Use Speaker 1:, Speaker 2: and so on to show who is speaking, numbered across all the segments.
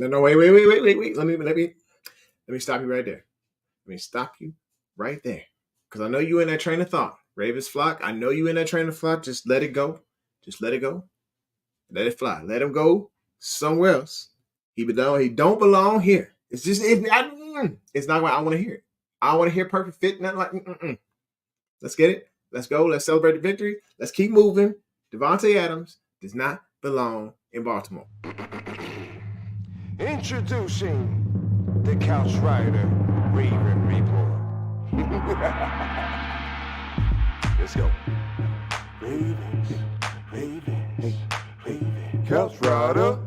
Speaker 1: No, wait. Let me stop you right there. Let me stop you right there. Because I know you in that train of thought. Ravens flock. I know you in that train of thought. Just let it go. Just let it go. Let it fly. Let him go somewhere else. He don't belong here. It's not what I want to hear. I want to hear perfect fit. Not like Let's get it. Let's go. Let's celebrate the victory. Let's keep moving. Devontae Adams does not belong in Baltimore.
Speaker 2: Introducing the Couch Rider Raven Report. Let's go. Ravens, Couch Rider.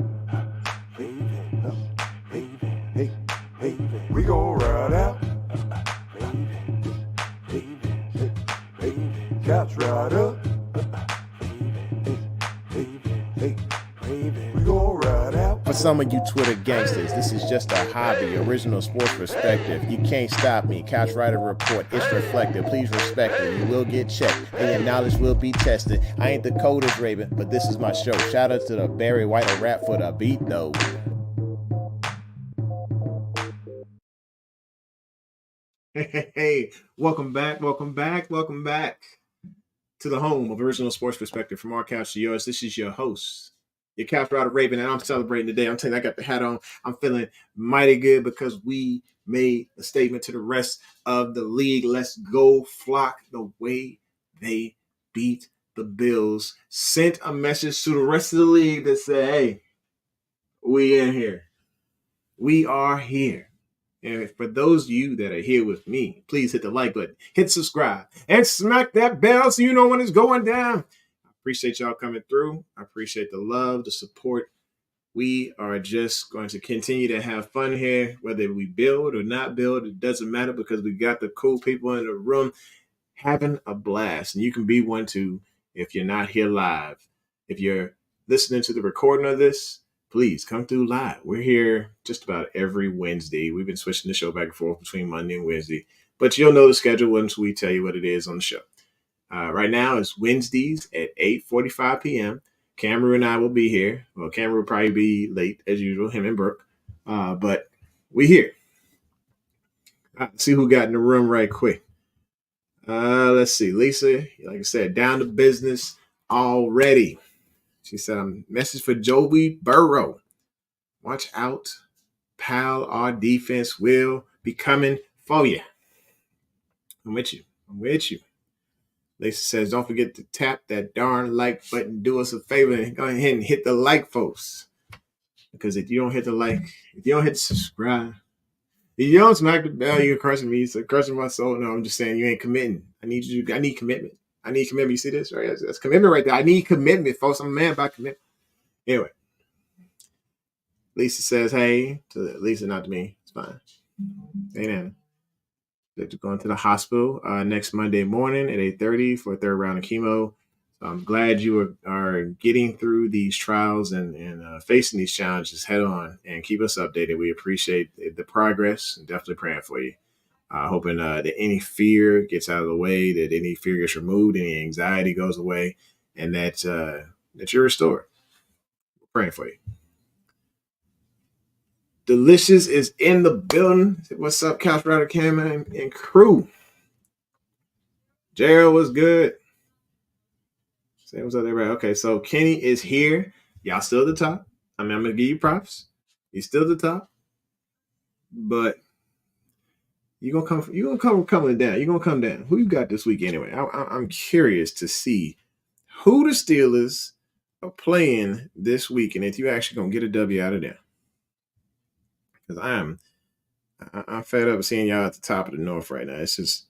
Speaker 2: We gon' ride out. Couch Rider. We gon' ride out.
Speaker 3: For some of you Twitter gangsters, this is just a hobby, original sports perspective. You can't stop me. Couch Rider Report, it's reflective. Please respect it. You will get checked, and your knowledge will be tested. I ain't the coldest Raven, but this is my show. Shout out to the Barry White of rap for the beat, though.
Speaker 1: Hey, welcome back to the home of original sports perspective from our couch to yours. This is your host, your Couch Rider Raven, and I'm celebrating today. I'm telling you, I got the hat on. I'm feeling mighty good because we made a statement to the rest of the league. Let's go flock the way they beat the Bills. Sent a message to the rest of the league that said, hey, we in here. We are here. And for those of you that are here with me, please hit the like button, hit subscribe, and smack that bell so you know when it's going down. I appreciate y'all coming through. I appreciate the love, the support. We are just going to continue to have fun here, whether we build or not build. It doesn't matter because we got the cool people in the room having a blast. And you can be one too if you're not here live. If you're listening to the recording of this, please come through live. We're here just about every Wednesday. We've been switching the show back and forth between Monday and Wednesday, but you'll know the schedule once we tell you what it is on the show. Right now it's Wednesdays at 8:45 p.m. Cameron and I will be here. Well, Cameron will probably be late as usual, him and Brooke, but we here. Let's see who got in the room right quick. Let's see. Lisa, like I said, down to business already. She said, message for Joey Burrow. Watch out, pal. Our defense will be coming for you. I'm with you. Lisa says, don't forget to tap that darn like button. Do us a favor and go ahead and hit the like, folks. Because if you don't hit the like, if you don't hit the subscribe, if you don't smack the bell, you're crushing me. So crushing my soul. No, I'm just saying you ain't committing. I need commitment. You see this, right? That's commitment right there. I need commitment, folks. I'm a man about commitment. Anyway, Lisa says, hey, to Lisa, not to me. It's fine. Hey, Nana. They're going to the hospital next Monday morning at 8:30 for a third round of chemo. So I'm glad you are getting through these trials and facing these challenges head on and keep us updated. We appreciate the progress and definitely praying for you. Hoping that any fear gets out of the way, that any fear gets removed, any anxiety goes away, and that you're restored. We're praying for you. Delicious is in the building. What's up, Couch Rider Cam and crew? Gerald was good. Say what's up there, right? Okay, so Kenny is here. Y'all still at the top. I mean, I'm gonna give you props. He's still at the top, but you're gonna come down. You're gonna come down. Who you got this week anyway? I'm curious to see who the Steelers are playing this week, and if you actually gonna get a W out of there. Because I'm fed up seeing y'all at the top of the North right now. It's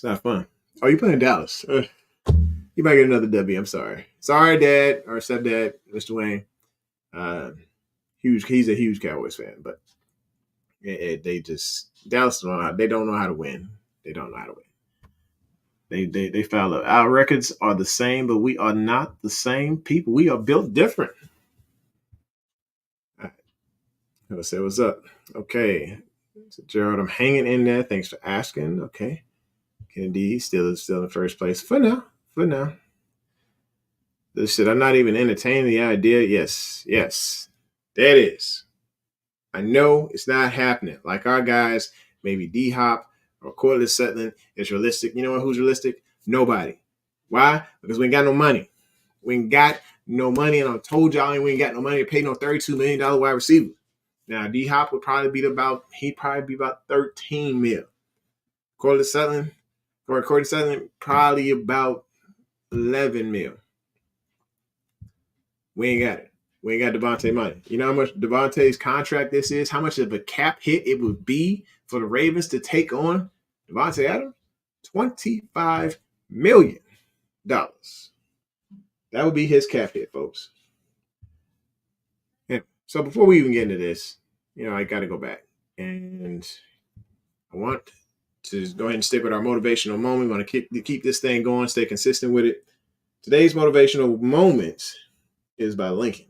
Speaker 1: not fun. Oh, you playing Dallas? You might get another W. I'm sorry. Sorry, Dad or stepdad, Mr. Wayne. He's a huge Cowboys fan, but Dallas don't know how to win. They don't know how to win. They foul up. Our records are the same, but we are not the same people. We are built different. All right. Let's say what's up. Okay. So Gerald, I'm hanging in there. Thanks for asking. Okay. Kennedy still in first place for now. This shit, I'm not even entertaining the idea. Yes. There it is. I know it's not happening. Like our guys, maybe D Hop or Corliss Sutton is realistic. You know who's realistic? Nobody. Why? Because we ain't got no money. We ain't got no money, and I told y'all we ain't got no money to pay no $32 million wide receiver. Now D Hop would probably be about 13 mil. Corliss Sutton probably about 11 mil. We ain't got it. We ain't got Devontae money. You know how much Devontae's contract this is? How much of a cap hit it would be for the Ravens to take on Devontae Adams? $25 million. That would be his cap hit, folks. Yeah. So before we even get into this, I got to go back. And I want to just go ahead and stick with our motivational moment. We want to keep this thing going, stay consistent with it. Today's motivational moment is by Lincoln.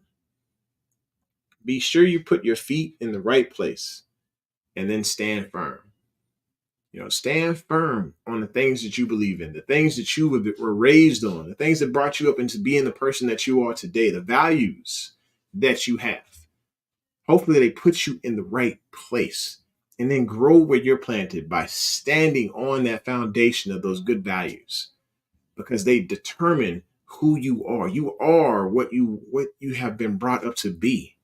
Speaker 1: Be sure you put your feet in the right place and then stand firm. Stand firm on the things that you believe in, the things that you were raised on, the things that brought you up into being the person that you are today, the values that you have. Hopefully they put you in the right place and then grow where you're planted by standing on that foundation of those good values, because they determine who you are. You are what you have been brought up to be.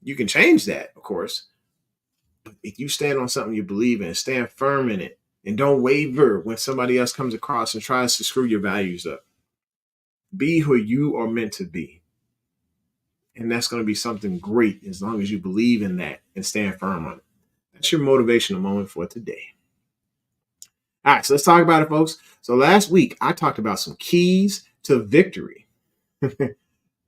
Speaker 1: You can change that, of course. But if you stand on something you believe in, stand firm in it, and don't waver when somebody else comes across and tries to screw your values up. Be who you are meant to be. And that's going to be something great as long as you believe in that and stand firm on it. That's your motivational moment for today. All right, so let's talk about it, folks. So last week, I talked about some keys to victory.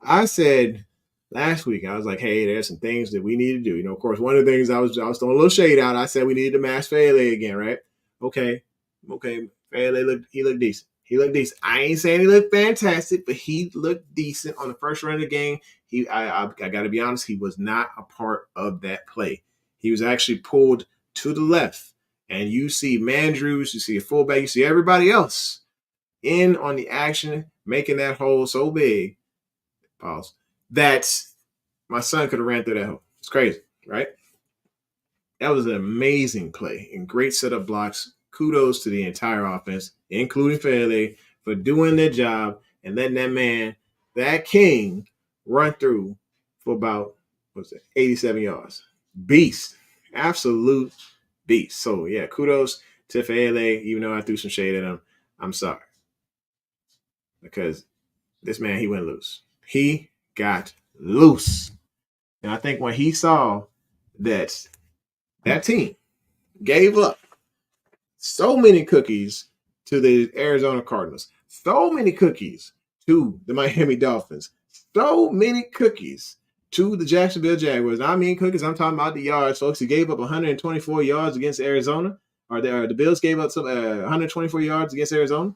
Speaker 1: I said last week, I was like, hey, there's some things that we need to do. Of course, one of the things I was throwing a little shade out. I said we needed to mask Fele again, right? Okay. Fele he looked decent. I ain't saying he looked fantastic, but he looked decent on the first run of the game. I got to be honest, he was not a part of that play. He was actually pulled to the left. And you see Mandrews, you see a fullback, you see everybody else in on the action, making that hole so big, pause, that my son could have ran through that hole. It's crazy, right? That was an amazing play and great setup blocks. Kudos to the entire offense, including Fele, for doing their job and letting that man, that king, run through for about, 87 yards. Beast. Absolute beast. So, yeah, kudos to Fele, even though I threw some shade at him. I'm sorry. Because this man, he went loose. He got loose. And I think when he saw that team gave up so many cookies to the Arizona Cardinals, so many cookies to the Miami Dolphins, so many cookies to the Jacksonville Jaguars. I mean cookies, I'm talking about the yards, folks. He gave up 124 yards against Arizona. Or the Bills gave up 124 yards against Arizona.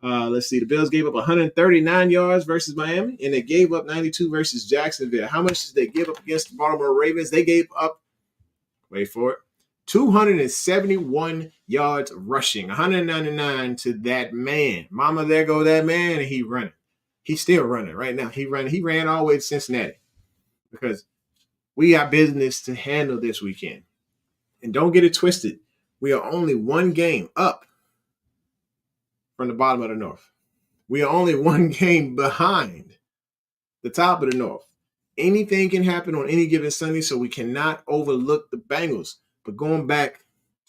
Speaker 1: Let's see. The Bills gave up 139 yards versus Miami, and they gave up 92 versus Jacksonville. How much did they give up against the Baltimore Ravens? They gave up, wait for it, 271 yards rushing, 199 to that man. Mama, there go that man, and he running. He's still running right now. He ran all the way to Cincinnati because we got business to handle this weekend. And don't get it twisted. We are only one game up from the bottom of the North. We are only one game behind the top of the North. Anything can happen on any given Sunday, so we cannot overlook the Bengals. But going back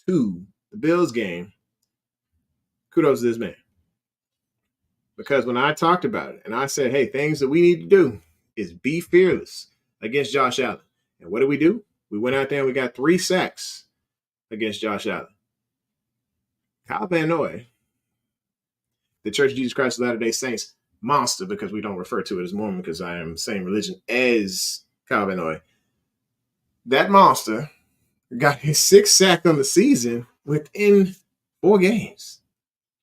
Speaker 1: to the Bills game, kudos to this man. Because when I talked about it and I said, hey, things that we need to do is be fearless against Josh Allen. And what did we do? We went out there and we got 3 sacks against Josh Allen. Kyle Van Noy, the Church of Jesus Christ of Latter-day Saints monster, because we don't refer to it as Mormon because I am the same religion as Kyle Van Noy. That monster got his 6th sack on the season within 4 games.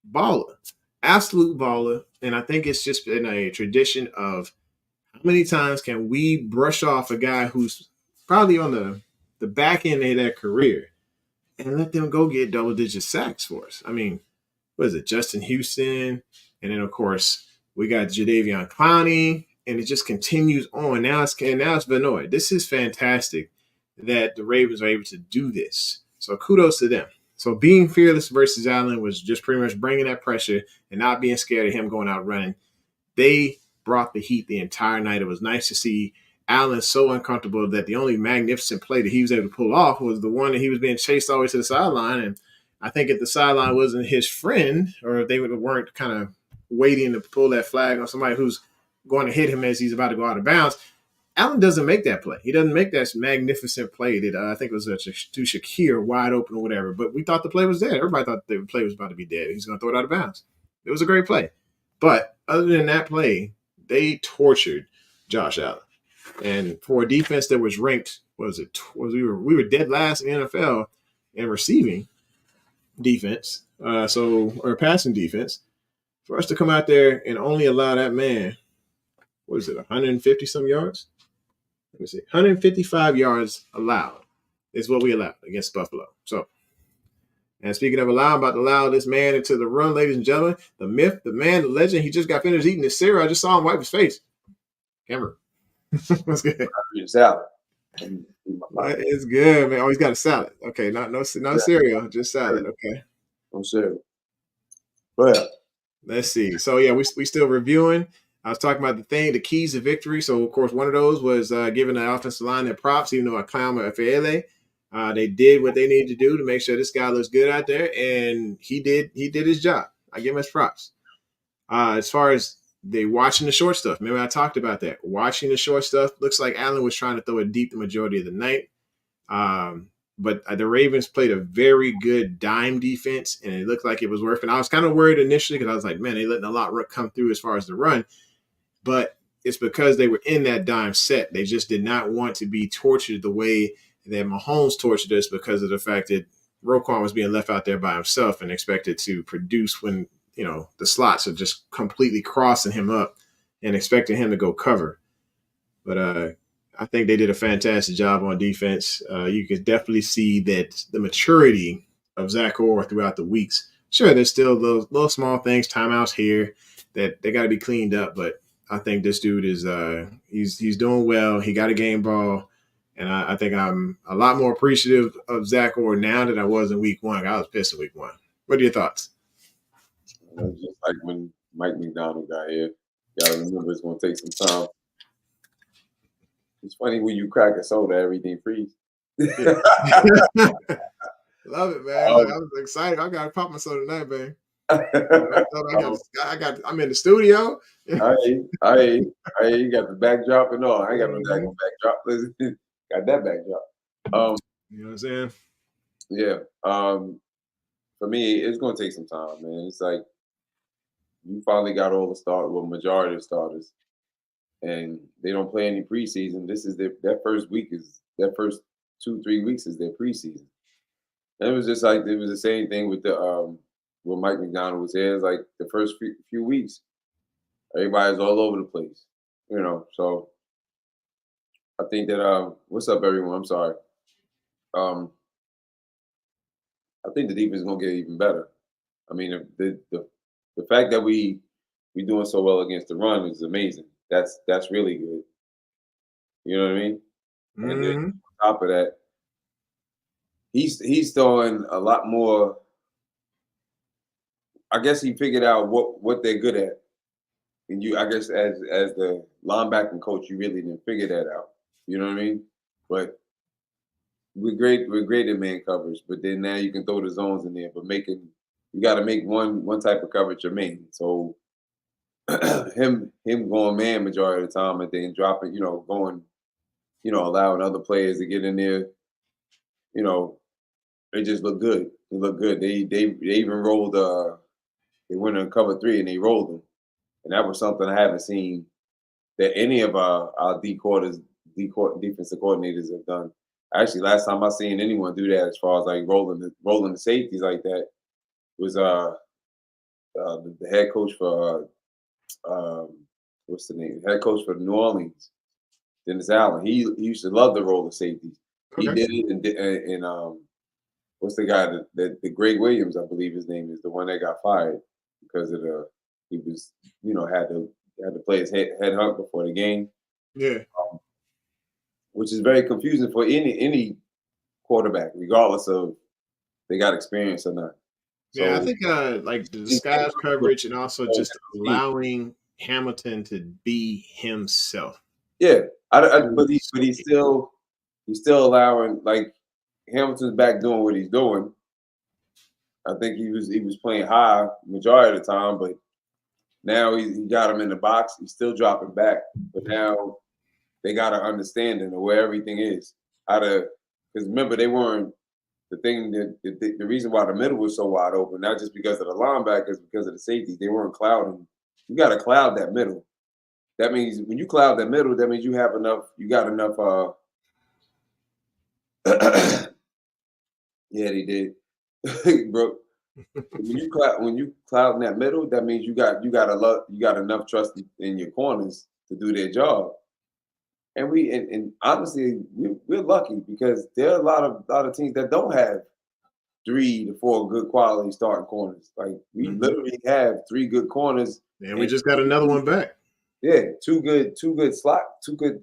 Speaker 1: Baller. Absolute baller. And I think it's just been a tradition of how many times can we brush off a guy who's probably on the back end of their career and let them go get double-digit sacks for us. I mean, what is it, Justin Houston? And then, of course, we got Jadeveon Clowney. and it just continues on. Now it's Vanoy. This is fantastic that the Ravens are able to do this. So kudos to them. So being fearless versus Allen was just pretty much bringing that pressure and not being scared of him going out running. They brought the heat the entire night. It was nice to see Allen so uncomfortable that the only magnificent play that he was able to pull off was the one that he was being chased all the way to the sideline. And I think if the sideline wasn't his friend, or if they weren't kind of waiting to pull that flag on somebody who's going to hit him as he's about to go out of bounds, Allen doesn't make that play. He doesn't make that magnificent play that I think it was to Shakir wide open or whatever. But we thought the play was dead. Everybody thought the play was about to be dead. He's going to throw it out of bounds. It was a great play. But other than that play, they tortured Josh Allen. And for a defense that was ranked, we were dead last in the NFL in receiving defense, or passing defense, for us to come out there and only allow that man, 150 some yards? Let me see, 155 yards allowed is what we allowed against Buffalo. So, and speaking of allowing, I'm about to allow this man into the run, ladies and gentlemen. The myth, the man, the legend. He just got finished eating his cereal. I just saw him wipe his face. Cameron. What's good?
Speaker 4: Salad.
Speaker 1: It's good, man. Oh, he's got a salad. Okay, no cereal, just salad. Okay.
Speaker 4: No cereal. Well,
Speaker 1: let's see. So yeah, we still reviewing. I was talking about the keys to victory. So of course, one of those was giving the offensive line their props, even though I clown Efele. They did what they needed to do to make sure this guy looks good out there, and he did his job. I give him his props. As far as they watching the short stuff, remember I talked about that. Watching the short stuff, looks like Allen was trying to throw it deep the majority of the night. But the Ravens played a very good dime defense, and it looked like it was working. I was kind of worried initially because I was like, man, they letting a lot come through as far as the run. But it's because they were in that dime set. They just did not want to be tortured the way that Mahomes tortured us because of the fact that Roquan was being left out there by himself and expected to produce when, the slots are just completely crossing him up and expecting him to go cover. But I think they did a fantastic job on defense. You could definitely see that the maturity of Zach Orr throughout the weeks. Sure, there's still those little small things, timeouts here that they got to be cleaned up. But I think this dude is he's doing well. He got a game ball. And I think I'm a lot more appreciative of Zach Orr now than I was in week one. I was pissed in week one. What are your thoughts?
Speaker 4: Just like when Mike McDonald got here. You gotta remember it's gonna take some time. It's funny when you crack a soda, everything freezes.
Speaker 1: Yeah. Love it, man. I was excited. I gotta pop my soda tonight, man. I'm in the studio.
Speaker 4: I got the backdrop and all. I ain't got no backdrop. Got that backdrop.
Speaker 1: You know what I'm saying?
Speaker 4: Yeah. For me, it's gonna take some time, man. It's like you finally got all the majority of starters, and they don't play any preseason. This is that first 2-3 weeks is their preseason. And it was just like it was the same thing with the when Mike McDonald was here. It's like the first few weeks, everybody's all over the place, So I think that what's up, everyone? I'm sorry. I think the defense is gonna get even better. I mean, the fact that we doing so well against the run is amazing. That's really good. You know what I mean?
Speaker 1: Mm-hmm.
Speaker 4: And then on top of that, he's throwing a lot more. I guess he figured out what they're good at, and I guess as the linebacking coach, you really didn't figure that out. You know what I mean? But we're great at man coverage, but then now you can throw the zones in there. But you got to make one type of coverage your main. So him going man majority of the time, and then dropping, going, allowing other players to get in there. They just look good. They look good. They even rolled. They went in cover 3 and they rolled them, and that was something I haven't seen that any of our defensive coordinators have done. Actually, last time I seen anyone do that, as far as like rolling the safeties like that, was the head coach for what's the name? Head coach for New Orleans, Dennis Allen. He used to love to roll the safeties. Okay. He did it, and what's the guy that the Greg Williams, I believe his name is, the one that got fired because of he was had the had to play his head hunt before the game,
Speaker 1: Yeah.
Speaker 4: which is very confusing for any quarterback, regardless of they got experience or not.
Speaker 1: Yeah, I
Speaker 4: So
Speaker 1: think like the disguise coverage and also just allowing Hamilton to be himself.
Speaker 4: yeah,
Speaker 1: That
Speaker 4: but
Speaker 1: was
Speaker 4: he's still allowing, like, Hamilton's back doing what he's doing. I think he was playing high majority of the time, but now he got him in the box. He's still dropping back, but now they got an understanding of where everything is. Because remember, they weren't the thing that the reason why the middle was so wide open, not just because of the linebackers, because of the safety. They weren't clouding. You got to cloud that middle. That means when you cloud that middle, that means you have enough. You got enough. Yeah, they did, bro. When you cloud in that middle, that means you got enough trust in your corners to do their job. And honestly, we're lucky because there are a lot of teams that don't have 3 to 4 good quality starting corners. Like we literally have 3 good corners,
Speaker 1: and we just got another one back.
Speaker 4: Yeah, two good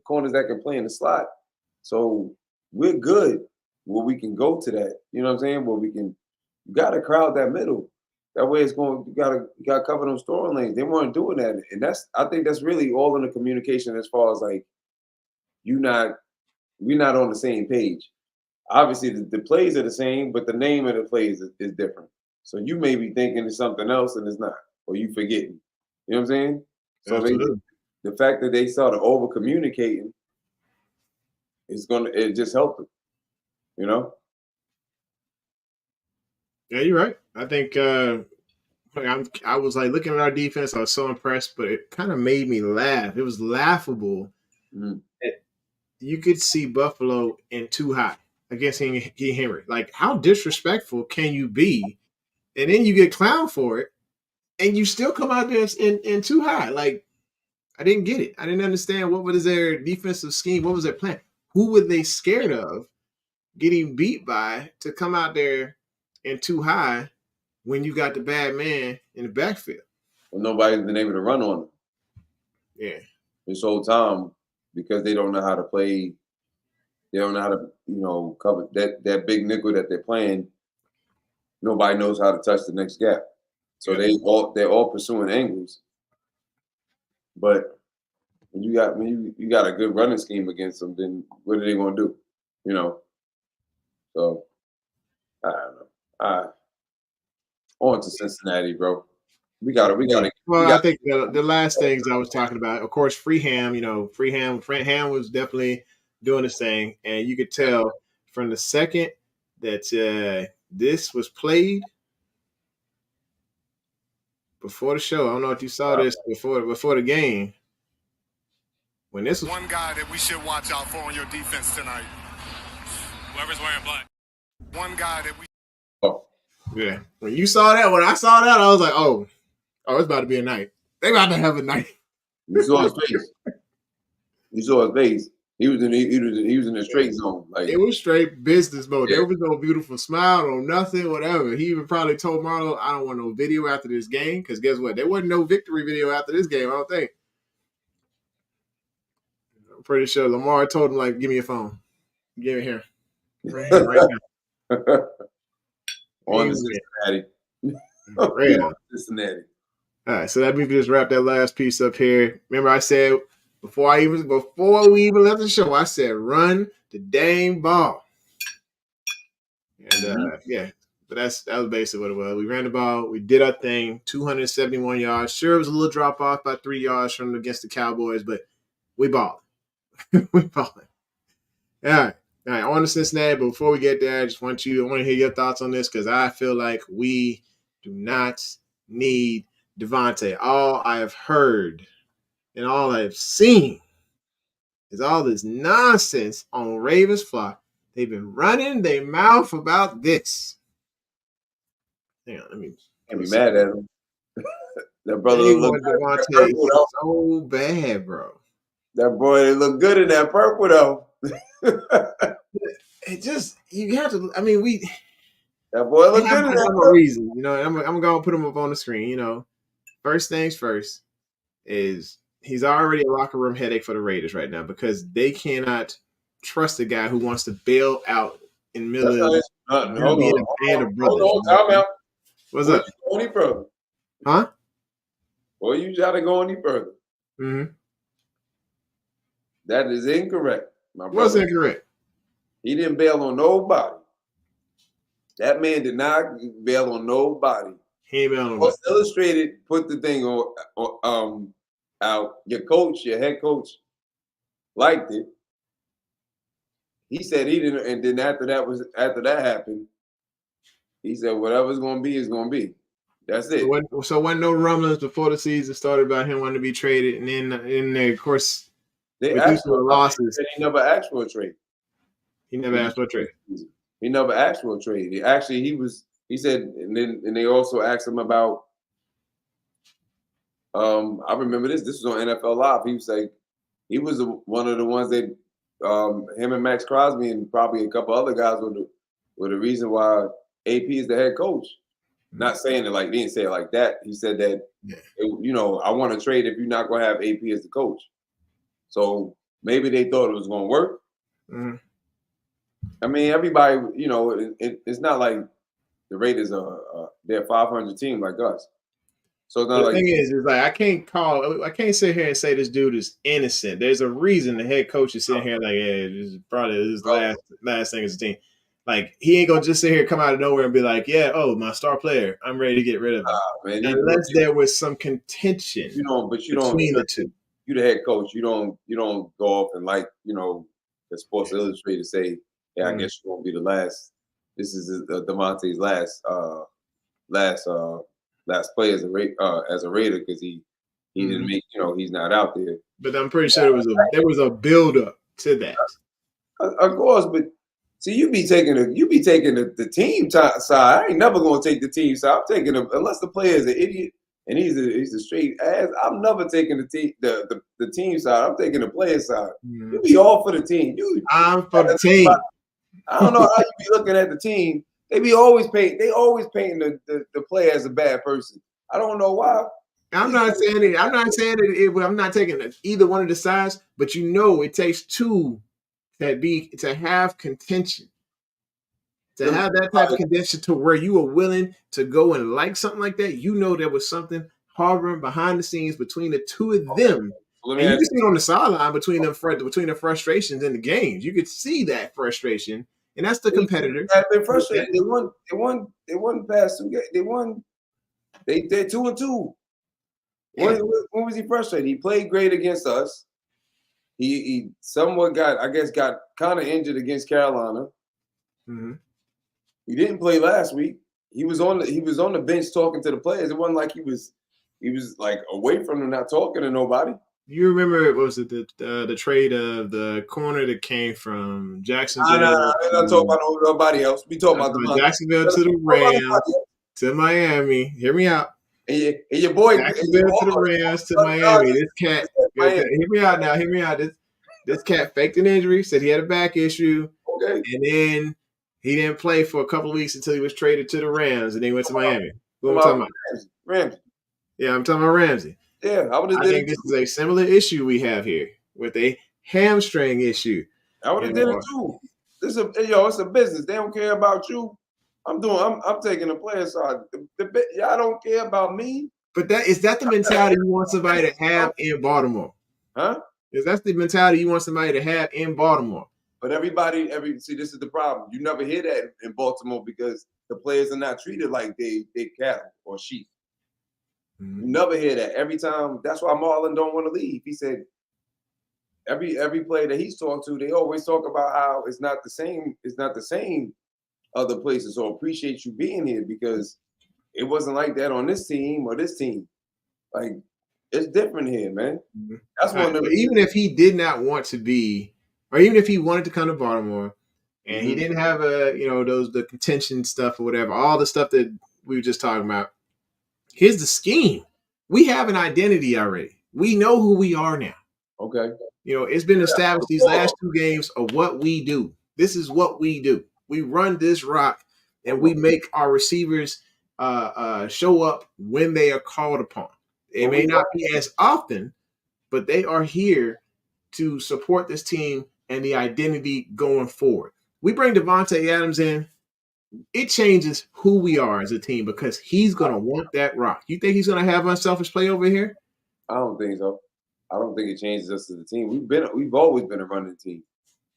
Speaker 4: corners that can play in the slot. So we're good where we can go to that. You know what I'm saying? Where you gotta crowd that middle. That way it's going, you gotta cover them storing lanes. They weren't doing that. And I think that's really all in the communication as far as like we're not on the same page. Obviously the plays are the same, but the name of the plays is different. So you may be thinking it's something else and it's not, or you forgetting. You know what I'm saying? So the fact that they started over communicating it just helped them, you know?
Speaker 1: Yeah, you're right. I think I was like looking at our defense. I was so impressed, but it kind of made me laugh. It was laughable.
Speaker 4: Mm-hmm.
Speaker 1: You could see Buffalo in too high against Henry. Like, how disrespectful can you be? And then you get clowned for it, and you still come out there in too high. Like, I didn't get it. I didn't understand what was their defensive scheme. What was their plan? Who were they scared of getting beat by to come out there in too high when you got the bad man in the backfield?
Speaker 4: Well, nobody's been able to run on them.
Speaker 1: Yeah.
Speaker 4: This whole time because they don't know how to play. They don't know how to, cover that big nickel that they're playing. Nobody knows how to touch the next gap. So they're all pursuing angles. But when you got a good running scheme against them, then what are they gonna do? So I don't know. On to Cincinnati, bro. We got to.
Speaker 1: Well, I think the last things I was talking about, of course, Freeham. Ham was definitely doing his thing, and you could tell from the second that this was played before the show. I don't know if you saw this before the game. When this was
Speaker 5: one guy that we should watch out for on your defense tonight. Whoever's wearing black. One guy that we.
Speaker 4: Oh.
Speaker 1: Yeah. When I saw that, I was like, oh, it's about to be a night. They about to have a night.
Speaker 4: You saw his face. He was in a straight zone. Like
Speaker 1: it was straight business mode. Yeah. There was no beautiful smile, no nothing, whatever. He even probably told Marlo, I don't want no video after this game. Because guess what? There wasn't no victory video after this game, I don't think. I'm pretty sure Lamar told him, like, give me your phone. Give it here. Right now.
Speaker 4: On to Cincinnati.
Speaker 1: Cincinnati. All right, so let me just wrap that last piece up here. Remember, I said before we even left the show, I said run the dang ball. And but that was basically what it was. We ran the ball, we did our thing, 271 yards. Sure, it was a little drop off by 3 yards from against the Cowboys, but we balled. We balling. All right, on to Cincinnati. But before we get there, I want to hear your thoughts on this because I feel like we do not need Devontae. All I have heard and all I've seen is all this nonsense on Ravens flock. They've been running their mouth about this. Hang on,
Speaker 4: can't be mad at him. That brother looked
Speaker 1: Devontae so bad, bro.
Speaker 4: That boy looked good in that purple though.
Speaker 1: It just you have to. I mean,
Speaker 4: that boy looked good in that purple.
Speaker 1: Reason, I'm gonna put him up on the screen. First things first is he's already a locker room headache for the Raiders right now because they cannot trust a guy who wants to bail out in the middle
Speaker 4: That's
Speaker 1: of
Speaker 4: not,
Speaker 1: them being a band of brothers.
Speaker 4: hold on, time out.
Speaker 1: What's
Speaker 4: Before
Speaker 1: up?
Speaker 4: you go any further,
Speaker 1: Huh?
Speaker 4: well, you try to go any further.
Speaker 1: Mm-hmm.
Speaker 4: That is incorrect, my brother.
Speaker 1: What's incorrect?
Speaker 4: He didn't bail on nobody. That man did not bail on nobody.
Speaker 1: He ain't bailing on
Speaker 4: Sports Illustrated put the thing out. Your coach, your head coach, liked it. He said he didn't, and then after that happened, he said whatever's going to be is going to be. That's it.
Speaker 1: So when no rumblings before the season started about him wanting to be traded, and then of course
Speaker 4: They
Speaker 1: with
Speaker 4: asked
Speaker 1: these losses,
Speaker 4: he never asked for a trade.
Speaker 1: he never asked for a trade.
Speaker 4: He never asked for a trade. He said, and they also asked him about. I remember this. This was on NFL Live. He was like, he was one of the ones that him and Max Crosby and probably a couple other guys were the reason why AP is the head coach. Not saying it like he didn't say it like that. He said that I want to trade if you're not going to have AP as the coach. So maybe they thought it was going to work.
Speaker 1: Mm-hmm.
Speaker 4: I mean, everybody, it's not like the Raiders they're a 500 team like us. So it's not
Speaker 1: the thing is like I can't sit here and say this dude is innocent. There's a reason the head coach is sitting here like, yeah, this is probably his last thing as a team. Like he ain't gonna just sit here, come out of nowhere, and be like, yeah, oh, my star player, I'm ready to get rid of him. Man, unless there was some contention, between the two.
Speaker 4: You the head coach, you don't go off and the Sports Illustrated say, yeah, I guess you're gonna be the last. This is DeMonte's last play as a Raider because he didn't make he's not out there.
Speaker 1: But I'm pretty sure there was a build up to that.
Speaker 4: Of course, but see, you be taking the team side. I ain't never gonna take the team side. I'm taking unless the player is an idiot and he's a straight ass. I'm never taking the team side. I'm taking the player side. You be all for the team.
Speaker 1: I'm for the team.
Speaker 4: I don't know how you be looking at the team. They always painting the player as a bad person. I don't know why.
Speaker 1: I'm not saying it. I'm not saying it. I'm not taking either one of the sides, but it takes two to have contention, to have that type of contention to where you are willing to go and like something like that. There was something harboring behind the scenes between the two of them. And you can see it on the sideline between the frustrations in the games. You could see that frustration, and that's the competitor.
Speaker 4: They're frustrated. They won past 2 games. They won. They're 2-2. Yeah. When was he frustrated? He played great against us. He somewhat got kind of injured against Carolina.
Speaker 1: Mm-hmm.
Speaker 4: He didn't play last week. He was on the bench talking to the players. It wasn't like he was like away from them, not talking to nobody.
Speaker 1: You remember the trade of the corner that came from Jacksonville?
Speaker 4: I'm not talking about nobody else. We talking about
Speaker 1: Jacksonville to the Rams to Miami. Hear me out.
Speaker 4: And your boy
Speaker 1: Jacksonville to the Rams to Miami. This cat, hear me out now. Hear me out. This cat faked an injury, said he had a back issue, and then he didn't play for a couple of weeks until he was traded to the Rams, and then he went to Miami. What am I talking about?
Speaker 4: Ramsey.
Speaker 1: Yeah, I'm talking about Ramsey.
Speaker 4: Yeah,
Speaker 1: I think this is a similar issue we have here with a hamstring issue.
Speaker 4: I would have did it too. It's a business. They don't care about you. I'm taking the player side. Y'all don't care about me.
Speaker 1: But is that the mentality you want somebody to have in Baltimore?
Speaker 4: Huh?
Speaker 1: Is that the mentality you want somebody to have in Baltimore?
Speaker 4: But see, this is the problem. You never hear that in Baltimore because the players are not treated like they cattle or sheep. Mm-hmm. You never hear that. Every time, that's why Marlon don't want to leave. He said every player that he's talked to, they always talk about how it's not the same. It's not the same other places. So appreciate you being here because it wasn't like that on this team or this team. Like it's different here, man. Mm-hmm. That's one.
Speaker 1: Right. Even if he did not want to be, or even if he wanted to come to Baltimore, and mm-hmm. he didn't have the contention stuff or whatever, all the stuff that we were just talking about. Here's the scheme. We have an identity already. We know who we are now.
Speaker 4: Okay.
Speaker 1: It's been established these last 2 games of what we do. This is what we do. We run this rock, and we make our receivers show up when they are called upon. It may not be as often, but they are here to support this team and the identity going forward. We bring Devontae Adams in, it changes who we are as a team because he's going to want that rock. You think he's going to have unselfish play over here?
Speaker 4: I don't think so. I don't think it changes us as a team. We've always been a running team.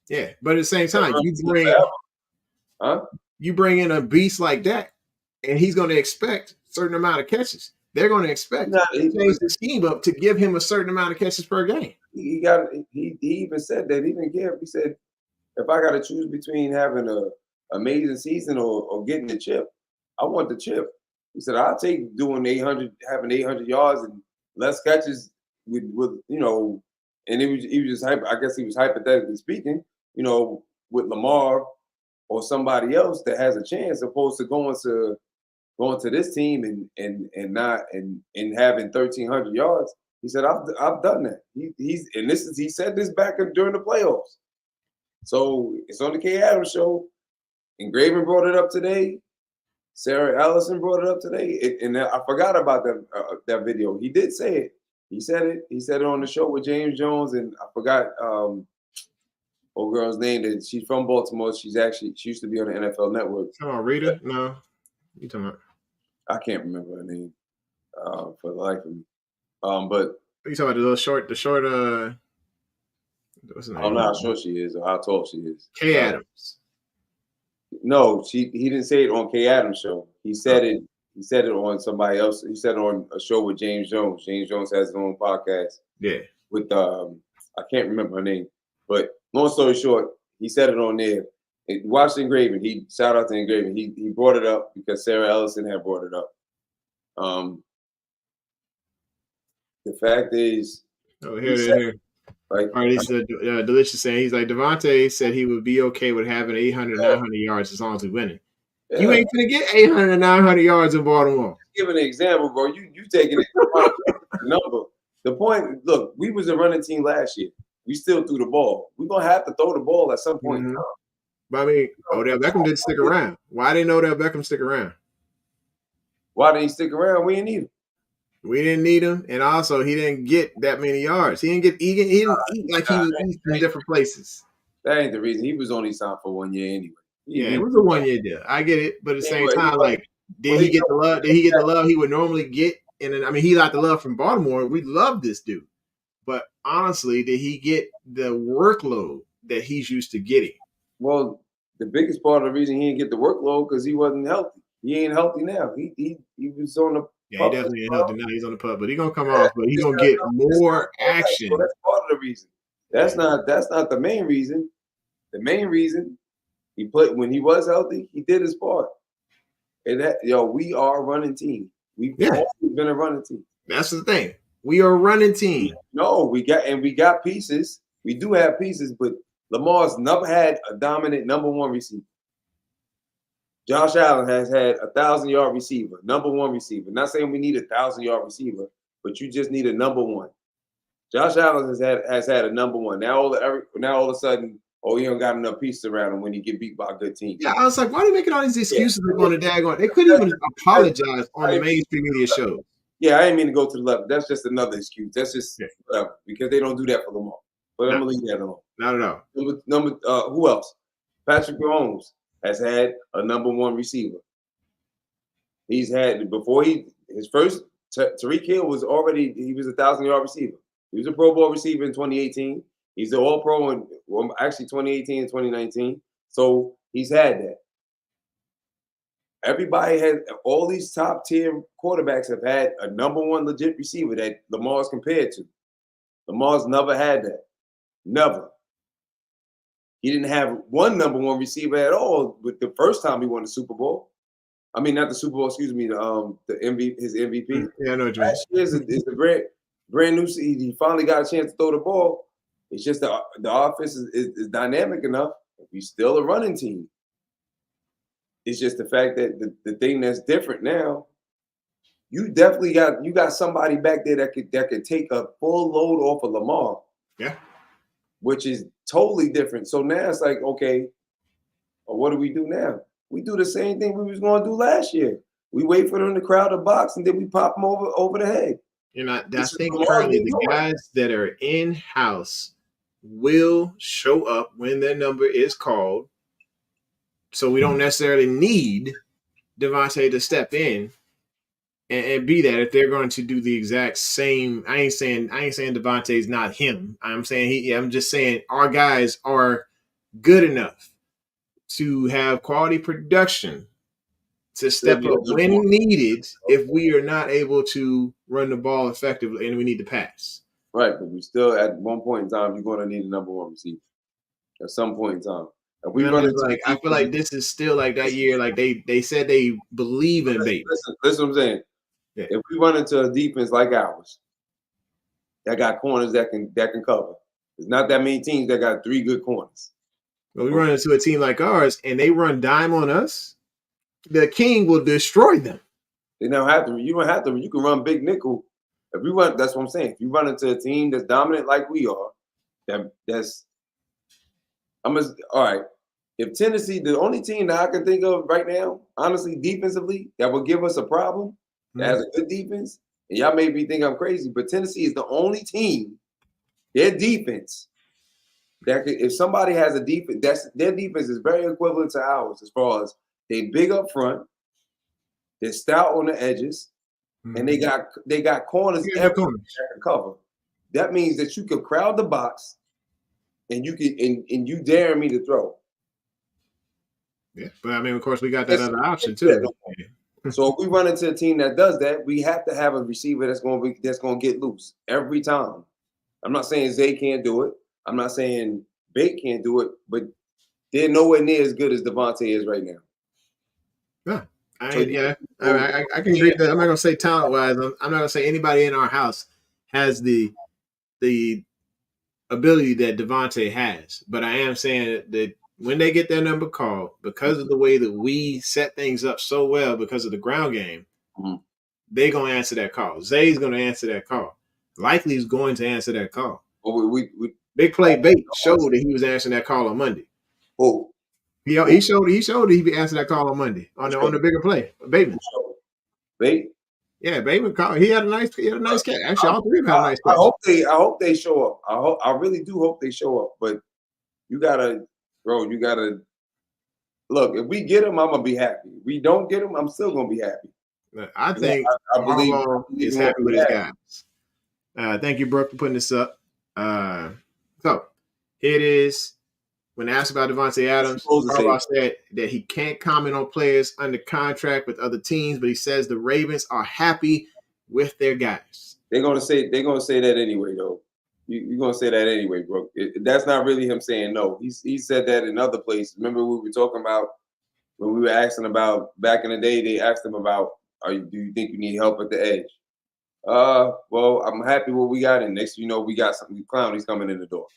Speaker 1: Yeah, but at the same time, you bring in a beast like that, and he's going to expect a certain amount of catches. They're going to expect to change the scheme up to give him a certain amount of catches per game.
Speaker 4: He even said that. Even Gary, he said, if I got to choose between having a amazing season or getting the chip, I want the chip. He said, I'll take doing 800, having 800 yards and less catches with and he was just I guess he was hypothetically speaking, with Lamar or somebody else that has a chance, opposed to going to this team and having 1,300 yards. He said, I've done that. He said this back during the playoffs. So it's on the K Adams show. And Graven brought it up today. Sarah Allison brought it up today. And I forgot about that video. He did say it. He said it. He said it on the show with James Jones. And I forgot old girl's name. That she's from Baltimore. She used to be on the NFL Network.
Speaker 1: Come on, Rita? No. You talking about?
Speaker 4: I can't remember her name for the life of me. But
Speaker 1: you talking about the short what's her name?
Speaker 4: I'm not sure she is or how tall she is.
Speaker 1: K Adams.
Speaker 4: No, he didn't say it on K Adams show. He said it. He said it on somebody else. He said it on a show with James Jones. James Jones has his own podcast.
Speaker 1: Yeah.
Speaker 4: With I can't remember her name, but long story short, he said it on there. Watch Engraven. Shout out to Engraven. He brought it up because Sarah Ellison had brought it up. The fact is,
Speaker 1: here. Like, all right, he's Delicious saying he's like Devontae said he would be okay with having 800, 900 yards as long as we winning. Yeah. You ain't gonna get 800, 900 yards in Baltimore.
Speaker 4: Give an example, bro. You taking it number. The point, look, we was a running team last year. We still threw the ball. We're gonna have to throw the ball at some point.
Speaker 1: Mm-hmm. But I mean, Odell Beckham didn't stick around. Why didn't Odell Beckham stick around?
Speaker 4: Why didn't he stick around? We didn't need him.
Speaker 1: We didn't need him, and also he didn't get that many yards. He didn't eat like he was in different places.
Speaker 4: That ain't the reason. He was only signed for 1 year anyway.
Speaker 1: It was a 1 year deal. I get it, but at the same time, like, did he get the love? Did he get the love he would normally get? And then, I mean, he got the love from Baltimore. We love this dude, but honestly, did he get the workload that he's used to getting?
Speaker 4: Well, the biggest part of the reason he didn't get the workload because he wasn't healthy. He ain't healthy now. He was on the.
Speaker 1: Yeah, he definitely ain't healthy now. He's on the pup, but he's gonna come off. But he's gonna get more action.
Speaker 4: So that's part of the reason. That's not the main reason. The main reason he played when he was healthy, he did his part. And we are a running team. We've always been a running team.
Speaker 1: That's the thing. We are a running team.
Speaker 4: No, we got pieces. We do have pieces, but Lamar's never had a dominant number one receiver. Josh Allen has had 1,000-yard receiver, number one receiver. Not saying we need a 1,000-yard receiver, but you just need a number one. Josh Allen has had a number one. Now all of a sudden, he don't got enough pieces around him when he get beat by a good team.
Speaker 1: Yeah, I was like, why are they making all these excuses on the daggone? They couldn't even apologize on the mainstream media show.
Speaker 4: Yeah, I didn't mean to go to the left. That's just another excuse. That's just whatever, because they don't do that for Lamar. But I'm gonna leave that alone.
Speaker 1: Not at all.
Speaker 4: Who else? Patrick Mahomes has had a number one receiver. He's had his first Tyreek Hill was a 1,000-yard receiver. He was a Pro Bowl receiver in 2018. He's an All-Pro in 2018 and 2019. So he's had that. Everybody all these top-tier quarterbacks have had a number one legit receiver that Lamar's compared to. Lamar's never had that. Never. He didn't have one number one receiver at all with the first time he won the Super Bowl. I mean, not the Super Bowl, excuse me, his MVP.
Speaker 1: Yeah, I know what you mean.
Speaker 4: Last year is a brand new season. He finally got a chance to throw the ball. It's just the offense is dynamic enough. He's still a running team. It's just the fact that the thing that's different now, you definitely got somebody back there that could take a full load off of Lamar.
Speaker 1: Yeah.
Speaker 4: Which is totally different. So now it's like, okay, well, what do we do now? We do the same thing we was going to do last year. We wait for them to crowd the box, and then we pop them over the head.
Speaker 1: I
Speaker 4: This is
Speaker 1: think
Speaker 4: Lamar's
Speaker 1: currently
Speaker 4: new
Speaker 1: the
Speaker 4: joint.
Speaker 1: guys that are in house will show up when their number is called. So we don't necessarily need Devontae to step in and be that if they're going to do the exact same. I ain't saying Devontae's not him. I'm saying I'm just saying our guys are good enough to have quality production to step
Speaker 4: Maybe
Speaker 1: up
Speaker 4: a good
Speaker 1: when
Speaker 4: point.
Speaker 1: needed if we are not able to run the ball effectively and we need to pass.
Speaker 4: Right, but we still at one point in time you're going to need a number one receiver at some point in time. If we
Speaker 1: And I'm
Speaker 4: run
Speaker 1: just
Speaker 4: into
Speaker 1: like,
Speaker 4: a
Speaker 1: I feel
Speaker 4: defense,
Speaker 1: like this is still like that year. Like they said they believe in Bateman.
Speaker 4: listen what I'm saying.
Speaker 1: Yeah.
Speaker 4: If we run into a defense like ours that got corners that can cover, there's not that many teams that got 3 good corners.
Speaker 1: When we run into a team like ours and they run dime on us, the King will destroy them.
Speaker 4: They don't have to. You don't have to. You can run big nickel. If we run, that's what I'm saying. If you run into a team that's dominant like we are, that's. All right. If Tennessee, the only team that I can think of right now, honestly, defensively, that would give us a problem, that has a good defense, and y'all may be thinking I'm crazy, but Tennessee is the only team, their defense, that could, if somebody has a defense, their defense is very equivalent to ours as far as they big up front, they're stout on the edges, and they got corners
Speaker 1: Yeah,
Speaker 4: everywhere
Speaker 1: corners.
Speaker 4: that can cover. That means that you can crowd the box, and you can and you dare me to throw.
Speaker 1: Yeah, but I mean, of course, we got that other option
Speaker 4: Yeah,
Speaker 1: too.
Speaker 4: so if we run into a team that does that, we have to have a receiver that's going to get loose every time. I'm not saying Zay can't do it. I'm not saying Bate can't do it, but they're nowhere near as good as Devontae is right now.
Speaker 1: Yeah,
Speaker 4: So
Speaker 1: I can agree with that. I'm not gonna say talent wise. I'm not gonna say anybody in our house has the ability that Devontae has, but I am saying that when they get their number called, because of the way that we set things up so well, because of the ground game, they're gonna answer that call. Zay's gonna answer that call. Likely is going to answer that call.
Speaker 4: Well, we
Speaker 1: Big play Bate showed that he was answering that call on Monday.
Speaker 4: oh,
Speaker 1: He showed that he answered that call on Monday on the bigger play. Bateman.
Speaker 4: Bate.
Speaker 1: Yeah, Bateman called. He had a nice catch. Actually, all three of them had a nice catch.
Speaker 4: I hope they show up. I really do hope they show up. But you gotta look. If we get them, I'm gonna be happy. If we don't get them, I'm still gonna be happy.
Speaker 1: I think
Speaker 4: I believe
Speaker 1: is happy with his guys. Thank you, Brooke, for putting this up. So here it is. When asked about Devontae Adams, Harbaugh said that he can't comment on players under contract with other teams, but he says the Ravens are happy with their guys.
Speaker 4: They're gonna say that anyway, though. You're gonna say that anyway, bro. That's not really him saying no. He said that in other places. Remember we were talking about when we were asking about back in the day. They asked him about, do you think you need help at the edge? Well, I'm happy what we got, and next you know we got something. Clowney's coming in the door.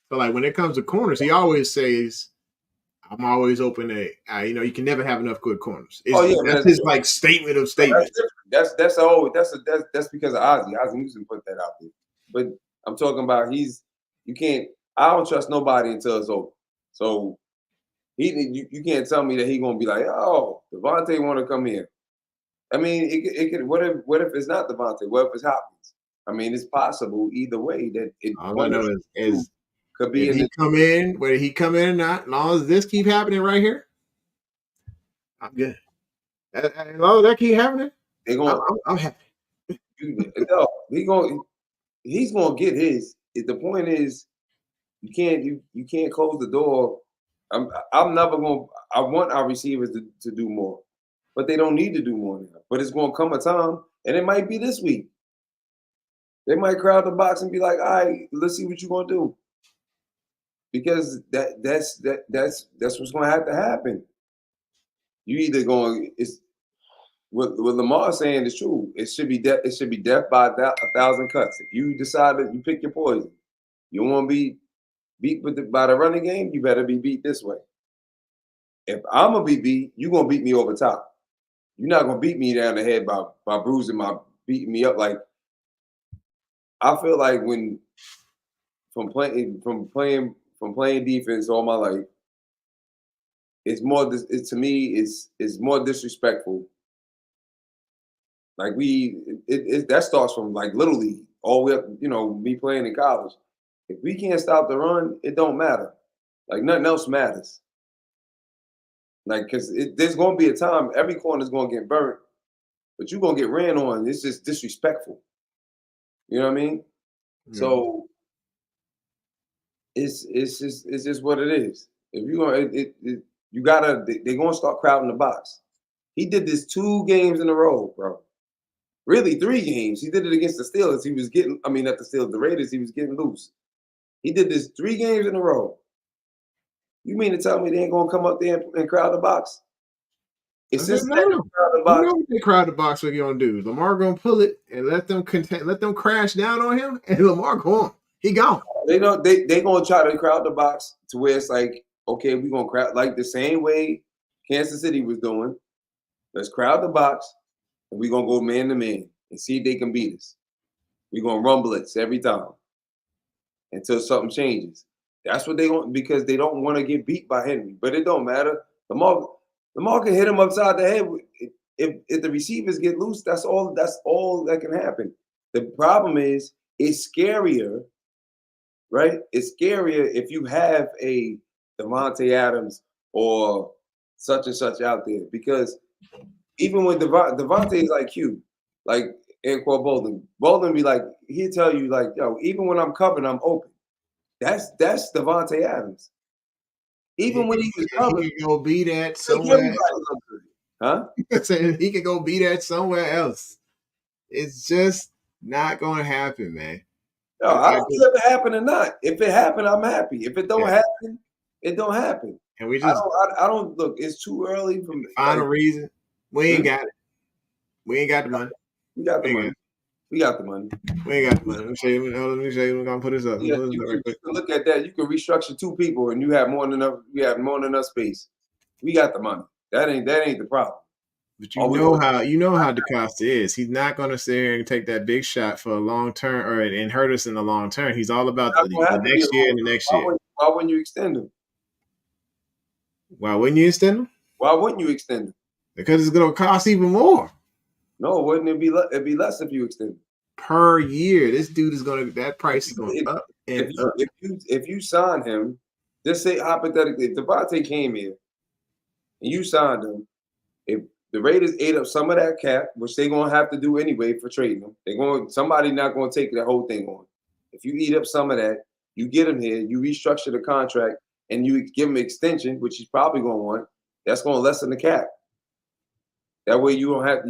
Speaker 1: So like when it comes to corners, he always says, "I'm always open to you can never have enough good corners." That's his like statement of statements.
Speaker 4: That's because of Ozzie. Ozzie used to put that out there. But I'm talking about I don't trust nobody until it's over. So you can't tell me that he's gonna be like, oh, Devontae want to come here. I mean, it could. What if it's not Devontae? What if it's Hopkins? I mean, it's possible either way that
Speaker 1: all I know is
Speaker 4: could be
Speaker 1: whether he come in or not, as long as this keep happening right here, I'm good. As long as that keep happening, I'm happy.
Speaker 4: No, he's gonna get his. The point is, you can't close the door. I'm never gonna. I want our receivers to do more, but they don't need to do more now. But it's gonna come a time, and it might be this week. They might crowd the box and be like, "All right, let's see what you're gonna do," because that's what's gonna have to happen. You either going what Lamar saying is true. It should be death. It should be death by 1,000 cuts. If you decide that you pick your poison, you want to be beat by the running game. You better be beat this way. If I'm gonna be beat, you gonna beat me over top. You're not gonna beat me down the head by beating me up. Like I feel like when from playing defense all my life, it's more. To me, it's more disrespectful Like that starts from like little league all the way up. Me playing in college. If we can't stop the run, it don't matter. Like nothing else matters. Like because there's gonna be a time every corner's gonna get burnt, but you're gonna get ran on. It's just disrespectful. You know what I mean?
Speaker 1: Yeah.
Speaker 4: So it's just what it is. If you gonna you gotta they're gonna start crowding the box. He did this 2 games in a row, bro. Really 3 games. He did it against the Steelers. He was getting, I mean, not the Steelers, the Raiders. He was getting loose. He did this 3 games in a row. You mean to tell me they ain't gonna come up there and crowd the box? If Cincinnati crowd the
Speaker 1: You
Speaker 4: box,
Speaker 1: know what they crowd the box are gonna do? Lamar gonna pull it and let them crash down on him, and Lamar gone. He gone.
Speaker 4: they know they gonna try to crowd the box to where it's like, okay, we gonna crowd like the same way Kansas City was doing. Let's crowd the box, and we gonna go man to man and see if they can beat us. We gonna run blitz every time until something changes. That's what they want because they don't want to get beat by Henry. But it don't matter. Lamar can hit him upside the head. If the receivers get loose, that's all that can happen. The problem is it's scarier, right? It's scarier if you have a Devontae Adams or such and such out there because even with Devontae's IQ, like Anquan Bolden be like, he'll tell you like, yo, even when I'm covered, I'm open. That's Devontae Adams. Even when he was covered,
Speaker 1: he can go be that somewhere.
Speaker 4: Huh?
Speaker 1: He can go be that somewhere else. It's just not going to happen, man.
Speaker 4: No, I don't care if it happened or not. If it happened, I'm happy. If it don't happen, it don't happen.
Speaker 1: And we just
Speaker 4: I don't look. It's too early from the
Speaker 1: final reason. We ain't got it. We ain't got the money.
Speaker 4: We got the money. We got the money.
Speaker 1: We ain't got the money. Let me show you. We're gonna put this up.
Speaker 4: Yeah, you can look at that. You can restructure 2 people, and you have more than enough. We have more than enough space. We got the money. That ain't the problem.
Speaker 1: But you know how DeCosta is. He's not going to sit here and take that big shot for a long term and hurt us in the long term. He's all about the next year and the next year.
Speaker 4: Why wouldn't you extend him?
Speaker 1: Why wouldn't you extend him?
Speaker 4: Why wouldn't you extend him?
Speaker 1: Because it's going to cost even more.
Speaker 4: No, wouldn't it be? It'd be less if you extend him
Speaker 1: per year. This dude is going to that price is going up and up.
Speaker 4: If you sign him, just say hypothetically, if Devontae came here and you signed him, if the Raiders ate up some of that cap, which they're gonna have to do anyway for trading him. Somebody not gonna take that whole thing on. If you eat up some of that, you get him here, you restructure the contract, and you give him an extension, which he's probably gonna want. That's gonna lessen the cap. That way you have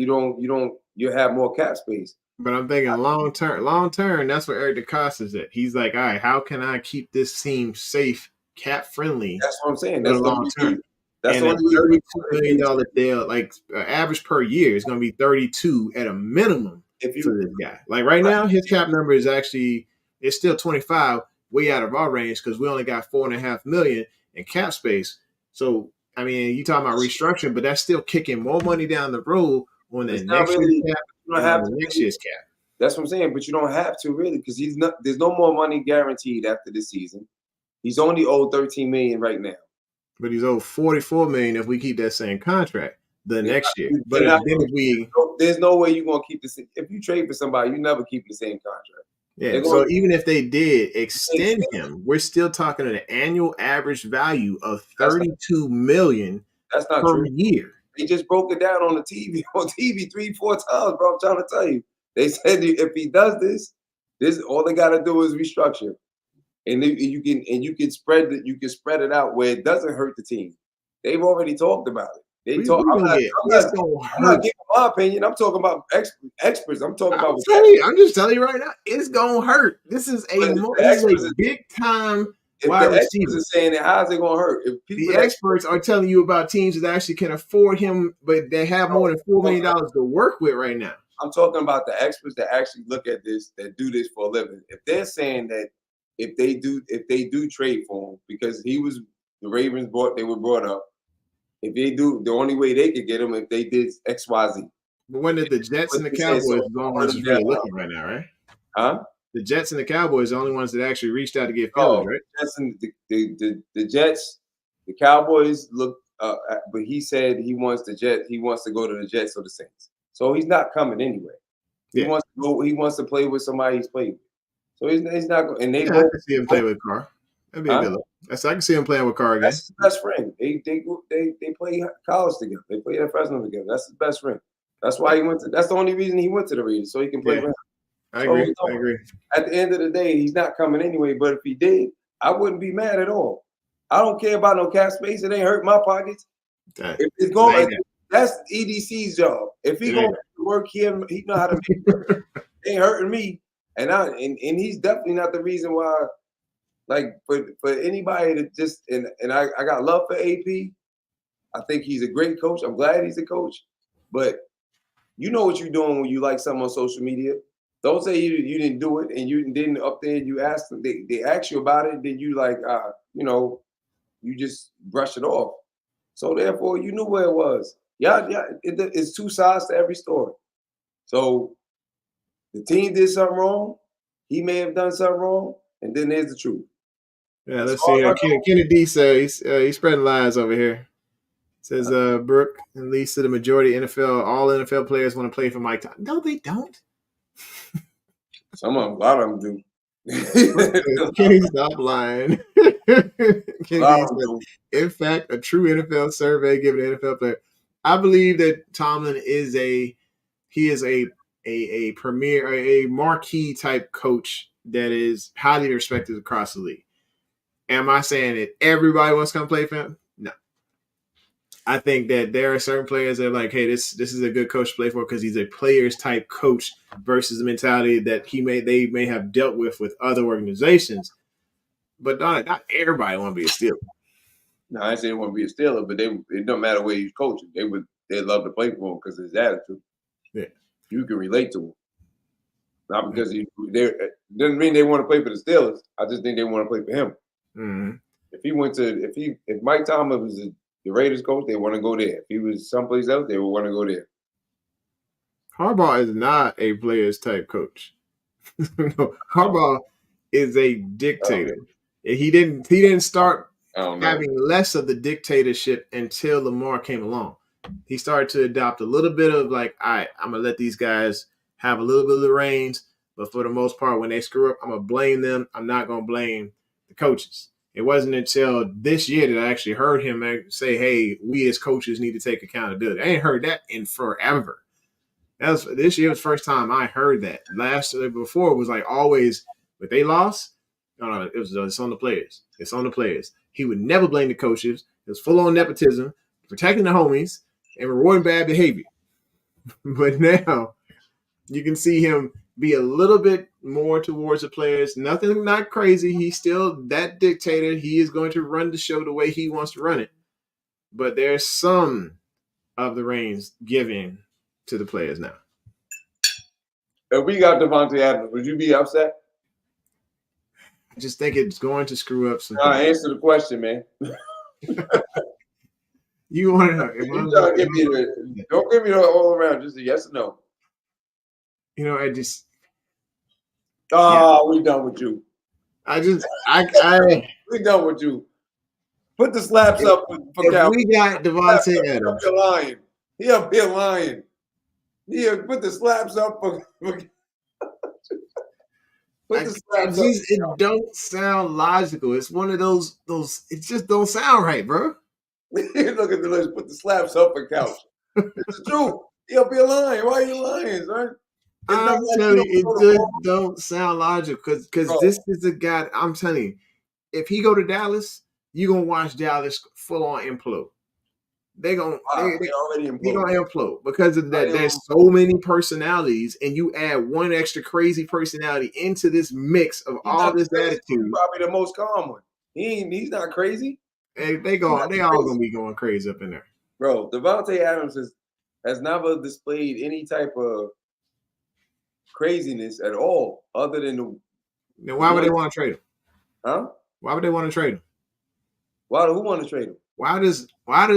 Speaker 4: more cap space.
Speaker 1: But I'm thinking long term. That's where Eric DeCosta's at. He's like, all right, how can I keep this team safe, cap friendly?
Speaker 4: That's what I'm saying. That's
Speaker 1: long term.
Speaker 4: That's
Speaker 1: and a $32 million deal, like average per year, is going to be 32 at a minimum for this guy. Like right now, his cap number is actually it's still 25, way out of our range because we only got $4.5 million in cap space. So I mean, you talking about restructuring, but that's still kicking more money down the road on the next year's cap. You don't have next year's cap.
Speaker 4: That's what I'm saying, but you don't have to really because there's no more money guaranteed after this season. He's only owed $13 million right now.
Speaker 1: But he's owed $44 million if we keep that same contract next year. But
Speaker 4: there's no way you're gonna keep the same. If you trade for somebody, you never keep the same contract.
Speaker 1: Yeah. So even if they did extend him, we're still talking an annual average value of $32 million.
Speaker 4: That's not
Speaker 1: per
Speaker 4: true.
Speaker 1: year.
Speaker 4: They just broke it down on the TV 3-4 times, bro. I'm trying to tell you. They said if he does this all they got to do is restructure. And you can spread it out where it doesn't hurt the team. They've already talked about it. I'm not giving my opinion. I'm talking about experts. I'm talking about.
Speaker 1: I'm just telling you right now, it's gonna hurt. This is a big time.
Speaker 4: If the experts are saying it, how's it gonna hurt? If
Speaker 1: the experts are telling you about teams that actually can afford him, but they have more than $4 million to work with right now.
Speaker 4: I'm talking about the experts that actually look at this, that do this for a living. If they're saying that. If they do trade for him because the Ravens they were brought up. If they do, the only way they could get him if they did XYZ.
Speaker 1: But when did the Jets and the Cowboys are the only ones that's really looking right now, right?
Speaker 4: Huh?
Speaker 1: The Jets and the Cowboys are the only ones that actually reached out to get fillers, right?
Speaker 4: The Jets, the Cowboys look, but he said he wants to go to the Jets or the Saints. So he's not coming anyway. He
Speaker 1: Yeah.
Speaker 4: wants to go. He wants to play with somebody he's played with. So he's not going. And they
Speaker 1: Yeah, I
Speaker 4: both.
Speaker 1: can see him play with Carr. That'd be a good look. I can see him playing with Carr again.
Speaker 4: That's his best friend. They play college together. They play at Fresno together. That's his best friend. That's why he went to. That's the only reason he went to the Raiders, so he can play with him.
Speaker 1: I agree.
Speaker 4: At the end of the day, he's not coming anyway. But if he did, I wouldn't be mad at all. I don't care about no cap space. It ain't hurt my pockets. If it's going, that's EDC's job. If he going to work here, he know how to make it work. It ain't hurting me. And he's definitely not the reason why. Like for anybody to just and I got love for AP. I think he's a great coach. I'm glad he's a coach. But you know what you're doing when you like something on social media. Don't say you didn't do it and you didn't up there. You asked them. They asked you about it. Then you like you just brush it off. So therefore, you knew where it was. Yeah. It's two sides to every story. So the team did something wrong. He may have done something wrong, and then there's the truth.
Speaker 1: Yeah, let's see. Kennedy says he's spreading lies over here. Says Brooke, at least to the majority of all NFL players want to play for Mike Tomlin. No, they don't.
Speaker 4: A lot of them do.
Speaker 1: Kenny, stop lying. Kenny said, in fact, a true NFL survey given an NFL player. I believe that Tomlin is a premier, a marquee type coach that is highly respected across the league. Am I saying that everybody wants to come play for him? No. I think that there are certain players that are like, hey, this is a good coach to play for because he's a players type coach versus the mentality that they may have dealt with other organizations. But not everybody want to be a Steeler.
Speaker 4: No, I didn't say they want to be a Steeler, but it don't matter where he's coaching. They'd love to play for him because of his attitude. Yeah, you can relate to him. Not because doesn't mean they want to play for the Steelers. I just think they want to play for him.
Speaker 1: Mm-hmm.
Speaker 4: If Mike Tomlin was the Raiders coach, they want to go there. If he was someplace else, they would want to go there.
Speaker 1: Harbaugh is not a players type coach. No, Harbaugh is a dictator. He didn't start having less of the dictatorship until Lamar came along. He started to adopt a little bit of like, all right, I'm gonna let these guys have a little bit of the reins, but for the most part, when they screw up, I'm gonna blame them. I'm not gonna blame the coaches. It wasn't until this year that I actually heard him say, hey, we as coaches need to take accountability. I ain't heard that in forever. This year was the first time I heard that. Before it was like always, but they lost. No, it's on the players. It's on the players. He would never blame the coaches. It was full on nepotism, protecting the homies, and rewarding bad behavior. But now you can see him be a little bit more towards the players. Nothing, not crazy. He's still that dictator. He is going to run the show the way he wants to run it. But there's some of the reins given to the players now.
Speaker 4: If we got Devontae Adams, would you be upset?
Speaker 1: I just think it's going to screw up some.
Speaker 4: Answer the question, man.
Speaker 1: You want to know?
Speaker 4: Don't give me the all around. Just a yes or no.
Speaker 1: I just.
Speaker 4: We done with you. We done with you. Put the slaps up for Cal.
Speaker 1: We got Devontae Adams.
Speaker 4: He up here lying. Put the slaps up for
Speaker 1: It don't sound logical. It's one of those. It just don't sound right, bro.
Speaker 4: Look at the list. Put the slaps up for couch. It's the truth. He up here lying. Why are you lying, son?
Speaker 1: I'm telling you, it just don't sound logical because this is a guy. I'm telling you, if he go to Dallas, you gonna watch Dallas full on implode. They gonna implode because of that. There's so many personalities, and you add one extra crazy personality into this mix of all this attitude.
Speaker 4: He's probably the most calm one. He's not crazy.
Speaker 1: And they all gonna be going crazy up in there,
Speaker 4: bro. Devontae Adams has never displayed any type of craziness at all, other than the.
Speaker 1: Now, why would they want to trade him?
Speaker 4: Huh?
Speaker 1: Why would they want to trade him?
Speaker 4: Who want to trade him?
Speaker 1: Why does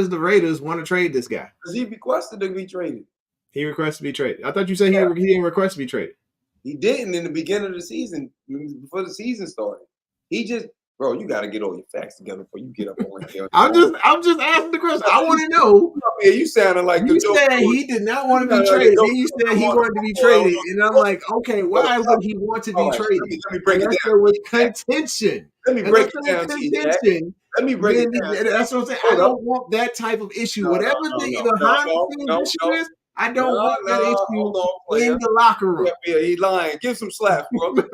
Speaker 1: the Raiders want to trade this guy?
Speaker 4: Because he requested to be traded.
Speaker 1: He requested to be traded. I thought you said he didn't request to be traded.
Speaker 4: He didn't in the beginning of the season, before the season started. He just Bro, you got to get all your facts together before you get up on here.
Speaker 1: I'm just asking the question. I want to know.
Speaker 4: Yeah, you sounding like
Speaker 1: You
Speaker 4: the joke.
Speaker 1: said he did not want to be
Speaker 4: You sounded like
Speaker 1: traded.
Speaker 4: a
Speaker 1: Then you
Speaker 4: joke.
Speaker 1: said he wanted to be traded, and I'm like, okay, why would he want to be
Speaker 4: All right,
Speaker 1: traded?
Speaker 4: let me break it
Speaker 1: Unless
Speaker 4: down.
Speaker 1: there was contention.
Speaker 4: Let me
Speaker 1: Unless
Speaker 4: break
Speaker 1: there
Speaker 4: it
Speaker 1: was
Speaker 4: down to you, Jack.
Speaker 1: contention.
Speaker 4: Let me break it
Speaker 1: Then
Speaker 4: down.
Speaker 1: that's what I'm saying. I
Speaker 4: Hold up.
Speaker 1: don't want that type of issue.
Speaker 4: No,
Speaker 1: Whatever
Speaker 4: no,
Speaker 1: the
Speaker 4: no,
Speaker 1: behind
Speaker 4: no,
Speaker 1: the scenes
Speaker 4: no,
Speaker 1: issue
Speaker 4: no.
Speaker 1: is, I don't want that
Speaker 4: Hold
Speaker 1: issue
Speaker 4: on, player.
Speaker 1: in the locker room.
Speaker 4: Yeah, he lying. Give some slaps, bro. No,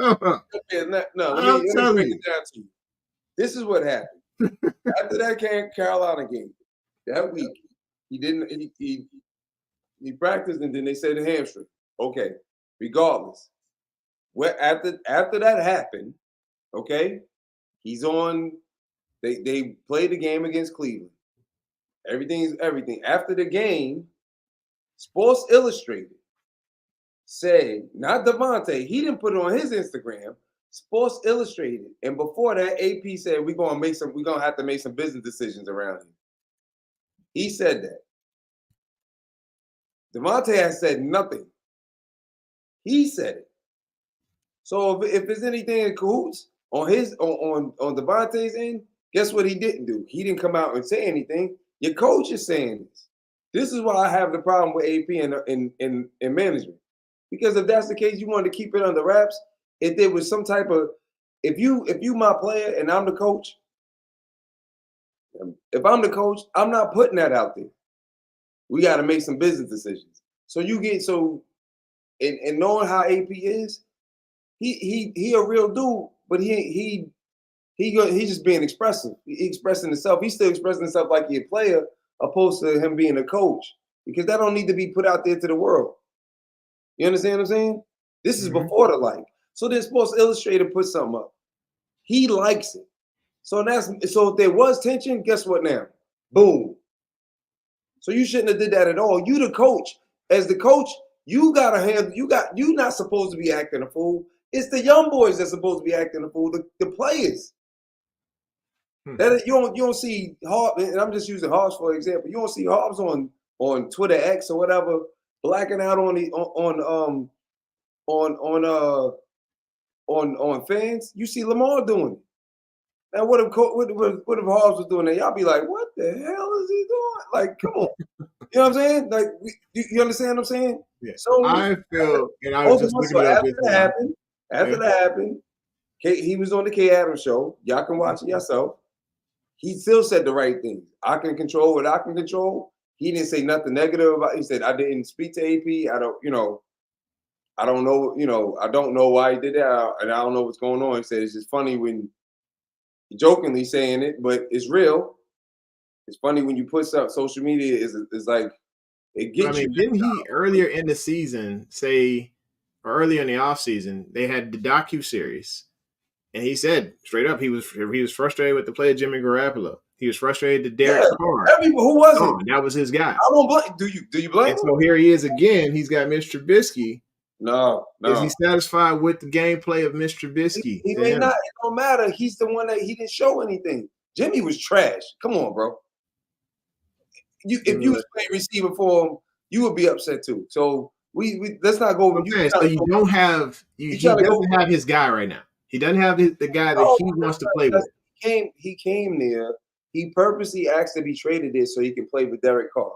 Speaker 4: let me break it down to you. This is what happened. After that Carolina game, that week, he practiced and then they said the hamstring. Okay, regardless. After that happened, okay, he's on. They played the game against Cleveland. Everything is everything. After the game, Sports Illustrated said, not Devontae, he didn't put it on his Instagram. Sports Illustrated, and before that, AP said we're gonna have to make some business decisions around him. He said that. Devontae has said nothing. He said it. So if there's anything in cahoots on Devontae's end, guess what he didn't do? He didn't come out and say anything. Your coach is saying this. This is why I have the problem with AP and management. Because if that's the case, you wanted to keep it under wraps. If there was some type of, if you my player and I'm the coach, if I'm the coach, I'm not putting that out there. We got to make some business decisions. So and knowing how AP is, he a real dude, but he just being expressive. He expressing himself. He's still expressing himself like he's a player, opposed to him being a coach, because that don't need to be put out there to the world. You understand what I'm saying? This is before the like. So then Sports Illustrated put something up. He likes it. So if there was tension, guess what now? Boom. So you shouldn't have did that at all. You the coach. As the coach, you not supposed to be acting a fool. It's the young boys that's supposed to be acting a fool, the players. That you don't see Hobbs, and I'm just using Hobbs for example. You don't see Hobbs on Twitter X or whatever blacking out on fans. You see Lamar doing it. Now what if Hobbs was doing that? Y'all be like, what the hell is he doing? Like, come on. You know what I'm saying? Like, you understand what I'm saying?
Speaker 1: Yeah.
Speaker 4: So
Speaker 1: I feel, and I was just looking it up.
Speaker 4: After that happened, he was on the K Adams show. Y'all can watch it yourself. He still said the right things. I can control what I can control. He didn't say nothing negative about it. He said, I didn't speak to AP. I don't know, I don't know why he did that, and I don't know what's going on. He said, it's just funny when jokingly saying it, but it's real. It's funny when you put stuff. Social media is like it gets you.
Speaker 1: Didn't he earlier in the season say, or earlier in the offseason, they had the docu-series, and he said straight up he was frustrated with the player Jimmy Garoppolo. He was frustrated to Derek Carr.
Speaker 4: Who was it?
Speaker 1: That was his guy.
Speaker 4: I don't blame. Do you blame him?
Speaker 1: So here he is again. He's got Mr. Trubisky.
Speaker 4: No.
Speaker 1: Is he satisfied with the gameplay of Mr. Trubisky?
Speaker 4: He may not. It don't matter. He's the one that he didn't show anything. Jimmy was trash. Come on, bro. If you was playing receiver for him, you would be upset too. So we let's not go.
Speaker 1: Okay, so you don't have he doesn't have his guy right now. He doesn't have the guy that he wants to play with.
Speaker 4: He came there. He purposely asked to be traded there so he can play with Derek Carr.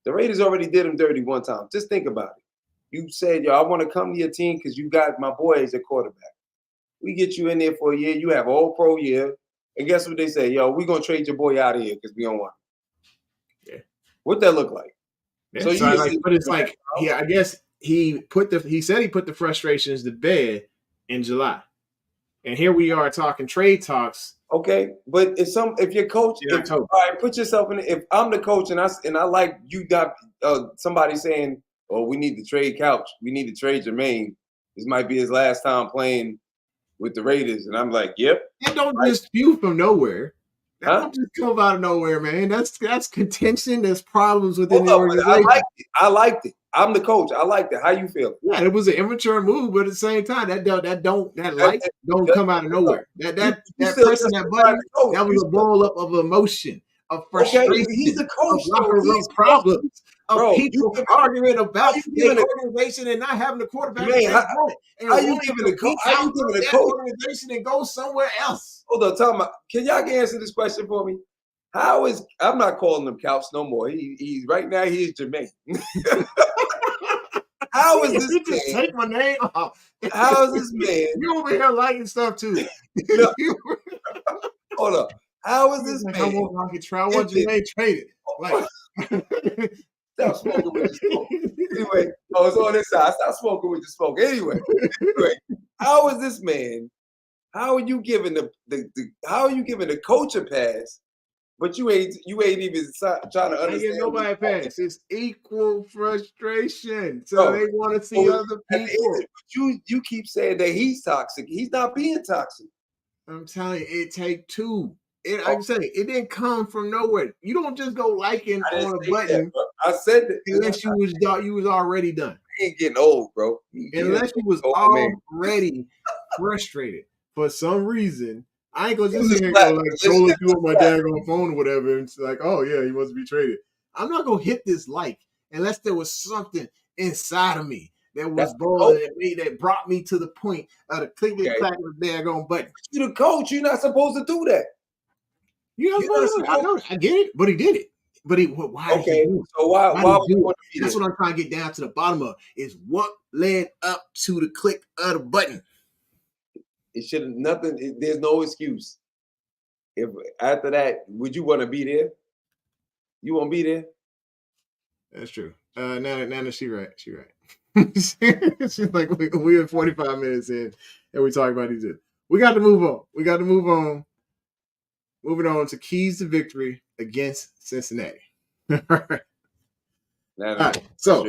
Speaker 4: The Raiders already did him dirty one time. Just think about it. You said, yo, I want to come to your team because you got my boy as a quarterback. We get you in there for a year. You have all pro year. And guess what they say? Yo, we're going to trade your boy out of here because we don't want him. Yeah. What'd that look like?
Speaker 1: Yeah. So but it's like, I guess he said he put the frustrations to bed in July. And here we are talking trade talks.
Speaker 4: Okay, but if your coach, all right, put yourself in. If I'm the coach and I like you got somebody saying, "Oh, we need to trade Couch. We need to trade Jermaine. This might be his last time playing with the Raiders," and I'm like, "Yep."
Speaker 1: That don't just spew from nowhere. That don't just come out of nowhere, man. That's contention. There's problems within the organization.
Speaker 4: I liked it. I'm the coach. I liked it. How you feel?
Speaker 1: Yeah, it was an immature move, but at the same time, that don't come out of nowhere. That pressing that button, that was a ball up of emotion, of frustration,
Speaker 4: he's the coach.
Speaker 1: of locker room problems. of
Speaker 4: Bro,
Speaker 1: people
Speaker 4: you
Speaker 1: arguing about
Speaker 4: you
Speaker 1: their
Speaker 4: giving
Speaker 1: organization and not having a quarterback.
Speaker 4: Man,
Speaker 1: that
Speaker 4: how-
Speaker 1: they want, and
Speaker 4: how you
Speaker 1: wanting
Speaker 4: giving
Speaker 1: to
Speaker 4: the co-
Speaker 1: reach
Speaker 4: how you
Speaker 1: out
Speaker 4: giving
Speaker 1: of
Speaker 4: the
Speaker 1: that
Speaker 4: coach-
Speaker 1: organization and go somewhere else.
Speaker 4: Hold on, tell me. Can y'all answer this question for me? How is I'm not calling him Couch no more. He's right now. He's Jermaine. How is this
Speaker 1: You just
Speaker 4: man?
Speaker 1: take my name off.
Speaker 4: How is this man?
Speaker 1: You over here liking stuff too.
Speaker 4: No. Hold up. How is this
Speaker 1: I
Speaker 4: man?
Speaker 1: want Rocket Trout. I want Jermaine traded. Like,
Speaker 4: Stop smoking with the smoke. Anyway, it's on this side. Stop smoking with the smoke. Anyway, how is this man? How are you giving how are you giving the coach a pass? But you ain't even trying to
Speaker 1: I
Speaker 4: understand.
Speaker 1: give nobody a pass. It's equal frustration. So
Speaker 4: Bro,
Speaker 1: they want to see
Speaker 4: well,
Speaker 1: other
Speaker 4: at the end
Speaker 1: people.
Speaker 4: of it, you keep saying that he's toxic. He's not being toxic.
Speaker 1: I'm telling you, it take two. I'm saying it didn't come from nowhere. You don't just go liking
Speaker 4: I didn't
Speaker 1: on a
Speaker 4: say
Speaker 1: button
Speaker 4: that, bro. I said that.
Speaker 1: unless you was already done.
Speaker 4: He ain't getting old, bro.
Speaker 1: Unless you was already frustrated for some reason. I ain't gonna just sit here and go like scrolling through on my daggone phone or whatever, and it's like, oh yeah, he wants to be traded. I'm not gonna hit this like unless there was something inside of me that was boiling that brought me to the point of the click and clack of the daggone button.
Speaker 4: You the coach. You're not supposed to do that.
Speaker 1: I know, I get it, but he did it. But why did he do it?
Speaker 4: So why would you want to be
Speaker 1: That's
Speaker 4: there?
Speaker 1: what I'm trying to get down to the bottom of. Is what led up to the click of the button.
Speaker 4: It should have nothing. There's no excuse. If after that, would you want to be there? You won't be there.
Speaker 1: That's true. Now that she right. She's like we're 45 minutes in, and we talk about these. We got to move on. Moving on to keys to victory against Cincinnati. All right. So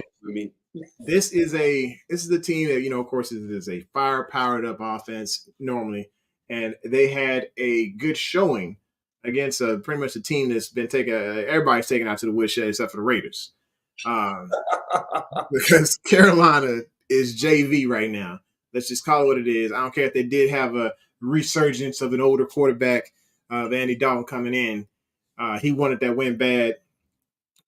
Speaker 1: this is the team that, of course, it is a fire-powered up offense normally, and they had a good showing against pretty much a team that's been everybody's taken out to the woodshed except for the Raiders, because Carolina is JV right now. Let's just call it what it is. I don't care if they did have a resurgence of an older quarterback, Andy Dalton coming in. He wanted that win bad.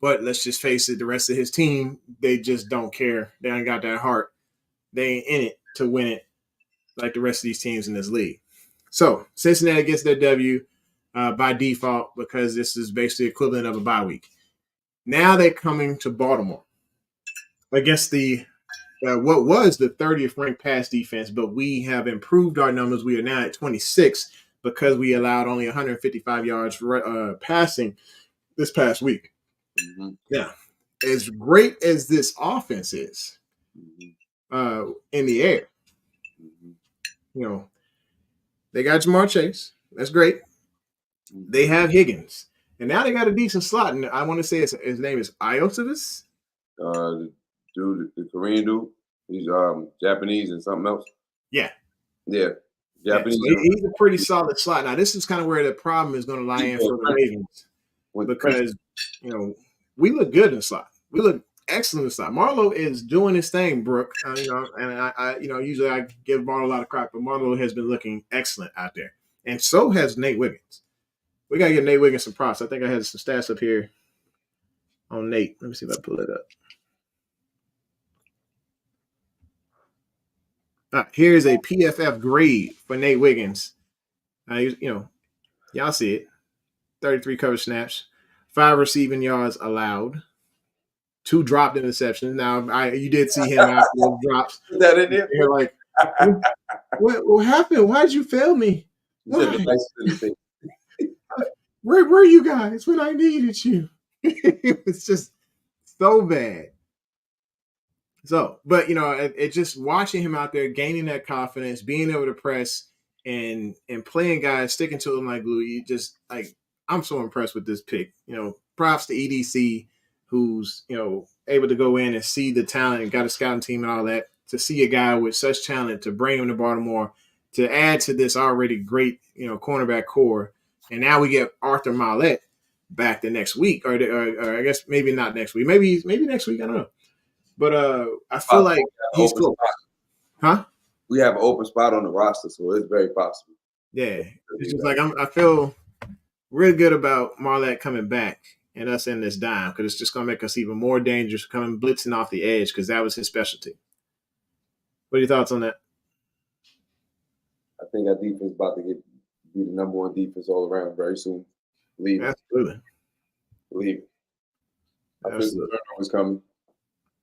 Speaker 1: But let's just face it, the rest of his team, they just don't care. They ain't got that heart. They ain't in it to win it like the rest of these teams in this league. So Cincinnati gets their W by default because this is basically equivalent of a bye week. Now they're coming to Baltimore against the what was the 30th ranked pass defense, but we have improved our numbers. We are now at 26 because we allowed only 155 yards passing this past week. Mm-hmm. Yeah, as great as this offense is in the air, they got Jamar Chase. That's great. They have Higgins, and now they got a decent slot. And I want to say his name is Iosivas.
Speaker 4: The Korean dude, he's Japanese and something else.
Speaker 1: Yeah,
Speaker 4: Japanese.
Speaker 1: So he's a pretty solid slot. Now this is kind of where the problem is going to lie in for the Ravens, because we look good in the slot. We look excellent in the slot. Marlowe is doing his thing, Brooke. And I usually I give Marlowe a lot of crap, but Marlowe has been looking excellent out there, and so has Nate Wiggins. We got to give Nate Wiggins some props. I think I had some stats up here on Nate. Let me see if I pull it up. Here's a PFF grade for Nate Wiggins. Y'all see it. 33 coverage snaps, 5 receiving yards allowed, 2 dropped interceptions. Now, you did see him after those drops.
Speaker 4: Is that in there?
Speaker 1: You're like, what happened? Why did you fail me? Why? Where were you guys when I needed you? It was just so bad. So, but it just watching him out there, gaining that confidence, being able to press and playing guys, sticking to him like glue. You just I'm so impressed with this pick. Props to EDC, who's able to go in and see the talent and got a scouting team and all that. To see a guy with such talent to bring him to Baltimore, to add to this already great cornerback core, and now we get Arthur Mallett back the next week, or I guess maybe not next week, maybe next week. I don't know. But I feel like he's close. Huh?
Speaker 4: We have an open spot on the roster, so it's very possible.
Speaker 1: Yeah. It's just I feel really good about Marlette coming back. and us in this dime because it's just going to make us even more dangerous coming blitzing off the edge because that was his specialty. What are your thoughts on that?
Speaker 4: I think our defense is about to be the number one defense all around very soon. Believe it.
Speaker 1: Absolutely.
Speaker 4: Believe it. I feel some turnovers coming.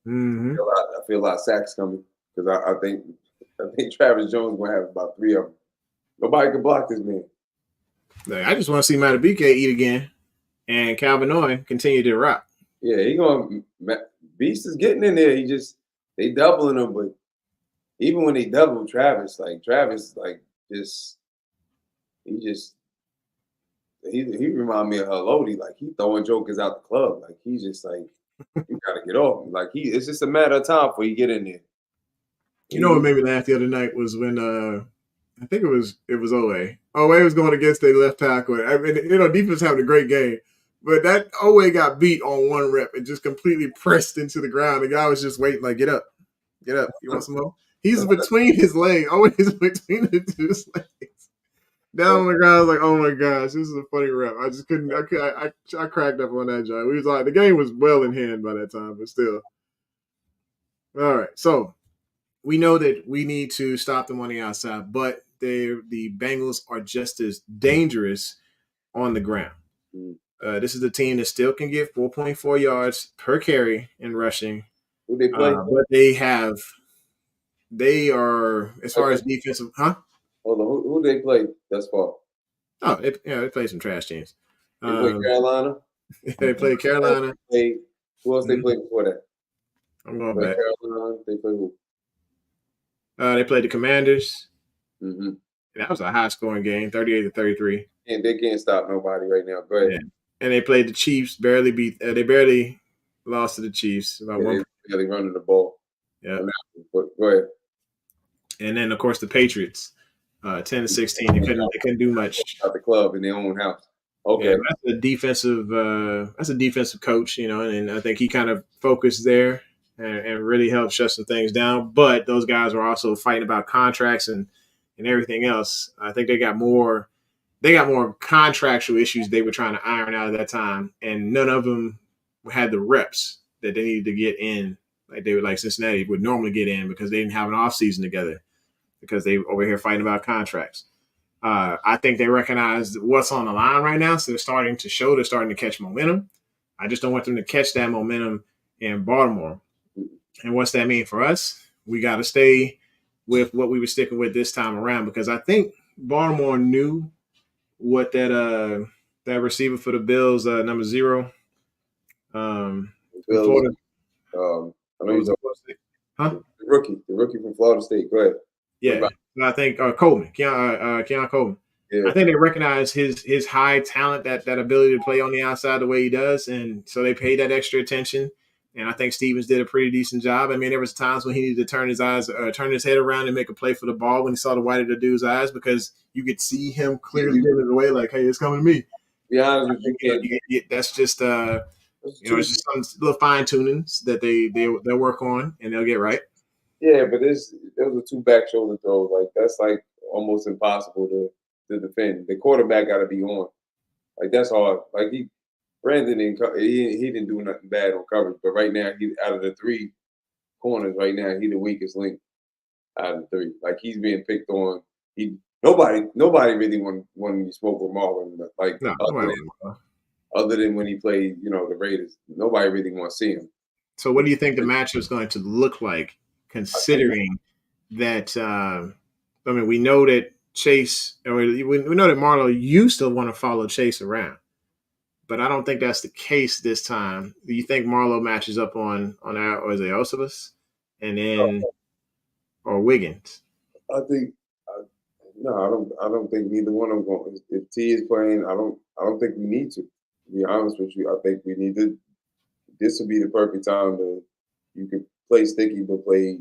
Speaker 1: Mm-hmm.
Speaker 4: I feel a lot of sacks coming because I think Travis Jones gonna have about 3 of them. Nobody can block this man.
Speaker 1: I just want to see Matabike eat again, and Calvin Owen continue to rock.
Speaker 4: Yeah, he gonna Beast is getting in there. They doubling him, but even when they double Travis just he remind me of Haloti. Like he throwing jokers out the club. Like he's just like you gotta get off him. Like it's just a matter of time before you get in there.
Speaker 1: You know what made me laugh the other night was when I think it was Owe. Owe was going against their left tackle. I mean, defense having a great game, but that Owe got beat on one rep and just completely pressed into the ground. The guy was just waiting, like, get up. You want some more? He's between his legs. Owe is between the two legs. Down on the ground, I was like, oh my gosh, this is a funny rep. I just couldn't. I cracked up on that job. We was like, the game was well in hand by that time, but still. All right, so we know that we need to stop them on the outside, but the Bengals are just as dangerous on the ground. This is a team that still can get 4.4 yards per carry in rushing.
Speaker 4: Who they play?
Speaker 1: But they are, as far as defensive, huh?
Speaker 4: Hold on, who they play thus far?
Speaker 1: Oh, they play some trash teams.
Speaker 4: They play Carolina.
Speaker 1: They play Carolina.
Speaker 4: Who else they played before that?
Speaker 1: I'm going back.
Speaker 4: Carolina. They play who?
Speaker 1: They played the Commanders.
Speaker 4: Mm-hmm.
Speaker 1: That was a high-scoring game, 38-33.
Speaker 4: And they can't stop nobody right now. Go ahead.
Speaker 1: Yeah. And they played the Chiefs. They barely lost to the Chiefs. About one.
Speaker 4: They running the ball.
Speaker 1: Yeah.
Speaker 4: But go ahead.
Speaker 1: And then, of course, the Patriots, 10-16. They couldn't do much.
Speaker 4: At the club in their own house. Okay.
Speaker 1: Yeah, that's a defensive coach, and I think he kind of focused there and really helped shut some things down. But those guys were also fighting about contracts and everything else. I think they got more contractual issues they were trying to iron out at that time, and none of them had the reps that they needed to get in, like Cincinnati would normally get in because they didn't have an offseason together because they over here fighting about contracts. I think they recognize what's on the line right now, so they're starting to catch momentum. I just don't want them to catch that momentum in Baltimore. And what's that mean for us? We got to stay with what we were sticking with this time around because I think Baltimore knew what that receiver for the Bills, number 0,
Speaker 4: Florida. I know he's the rookie from Florida State. Go ahead.
Speaker 1: Yeah, I think Coleman, Keon Coleman. Yeah. I think they recognize his high talent, that ability to play on the outside the way he does, and so they paid that extra attention. And I think Stevens did a pretty decent job. I mean, there was times when he needed to turn his head around and make a play for the ball when he saw the white of the dude's eyes because you could see him clearly giving it away, like, "Hey, it's coming to me."
Speaker 4: Yeah,
Speaker 1: that's just it's just some little fine tunings that they'll work on and they'll get right.
Speaker 4: Yeah, but those are 2 back shoulder throws. Like that's like almost impossible to defend. The quarterback got to be on. Like that's hard. Like Brandon he didn't do nothing bad on coverage, but right now he out of the 3 corners right now he the weakest link out of the 3. Like he's being picked on. Nobody really wanted to smoke with Marlon. Like other than when he played, the Raiders, nobody really want to see him.
Speaker 1: So what do you think the matchup is going to look like? Considering that, we know that Chase, or we know that Marlowe used to want to follow Chase around, but I don't think that's the case this time. Do you think Marlowe matches up on our, or is it Osibus, and then or Wiggins?
Speaker 4: I think no, I don't think neither one of them going. If T is playing, I don't think we need to. To be honest with you, I think we need to. This would be the perfect time you could play sticky, but play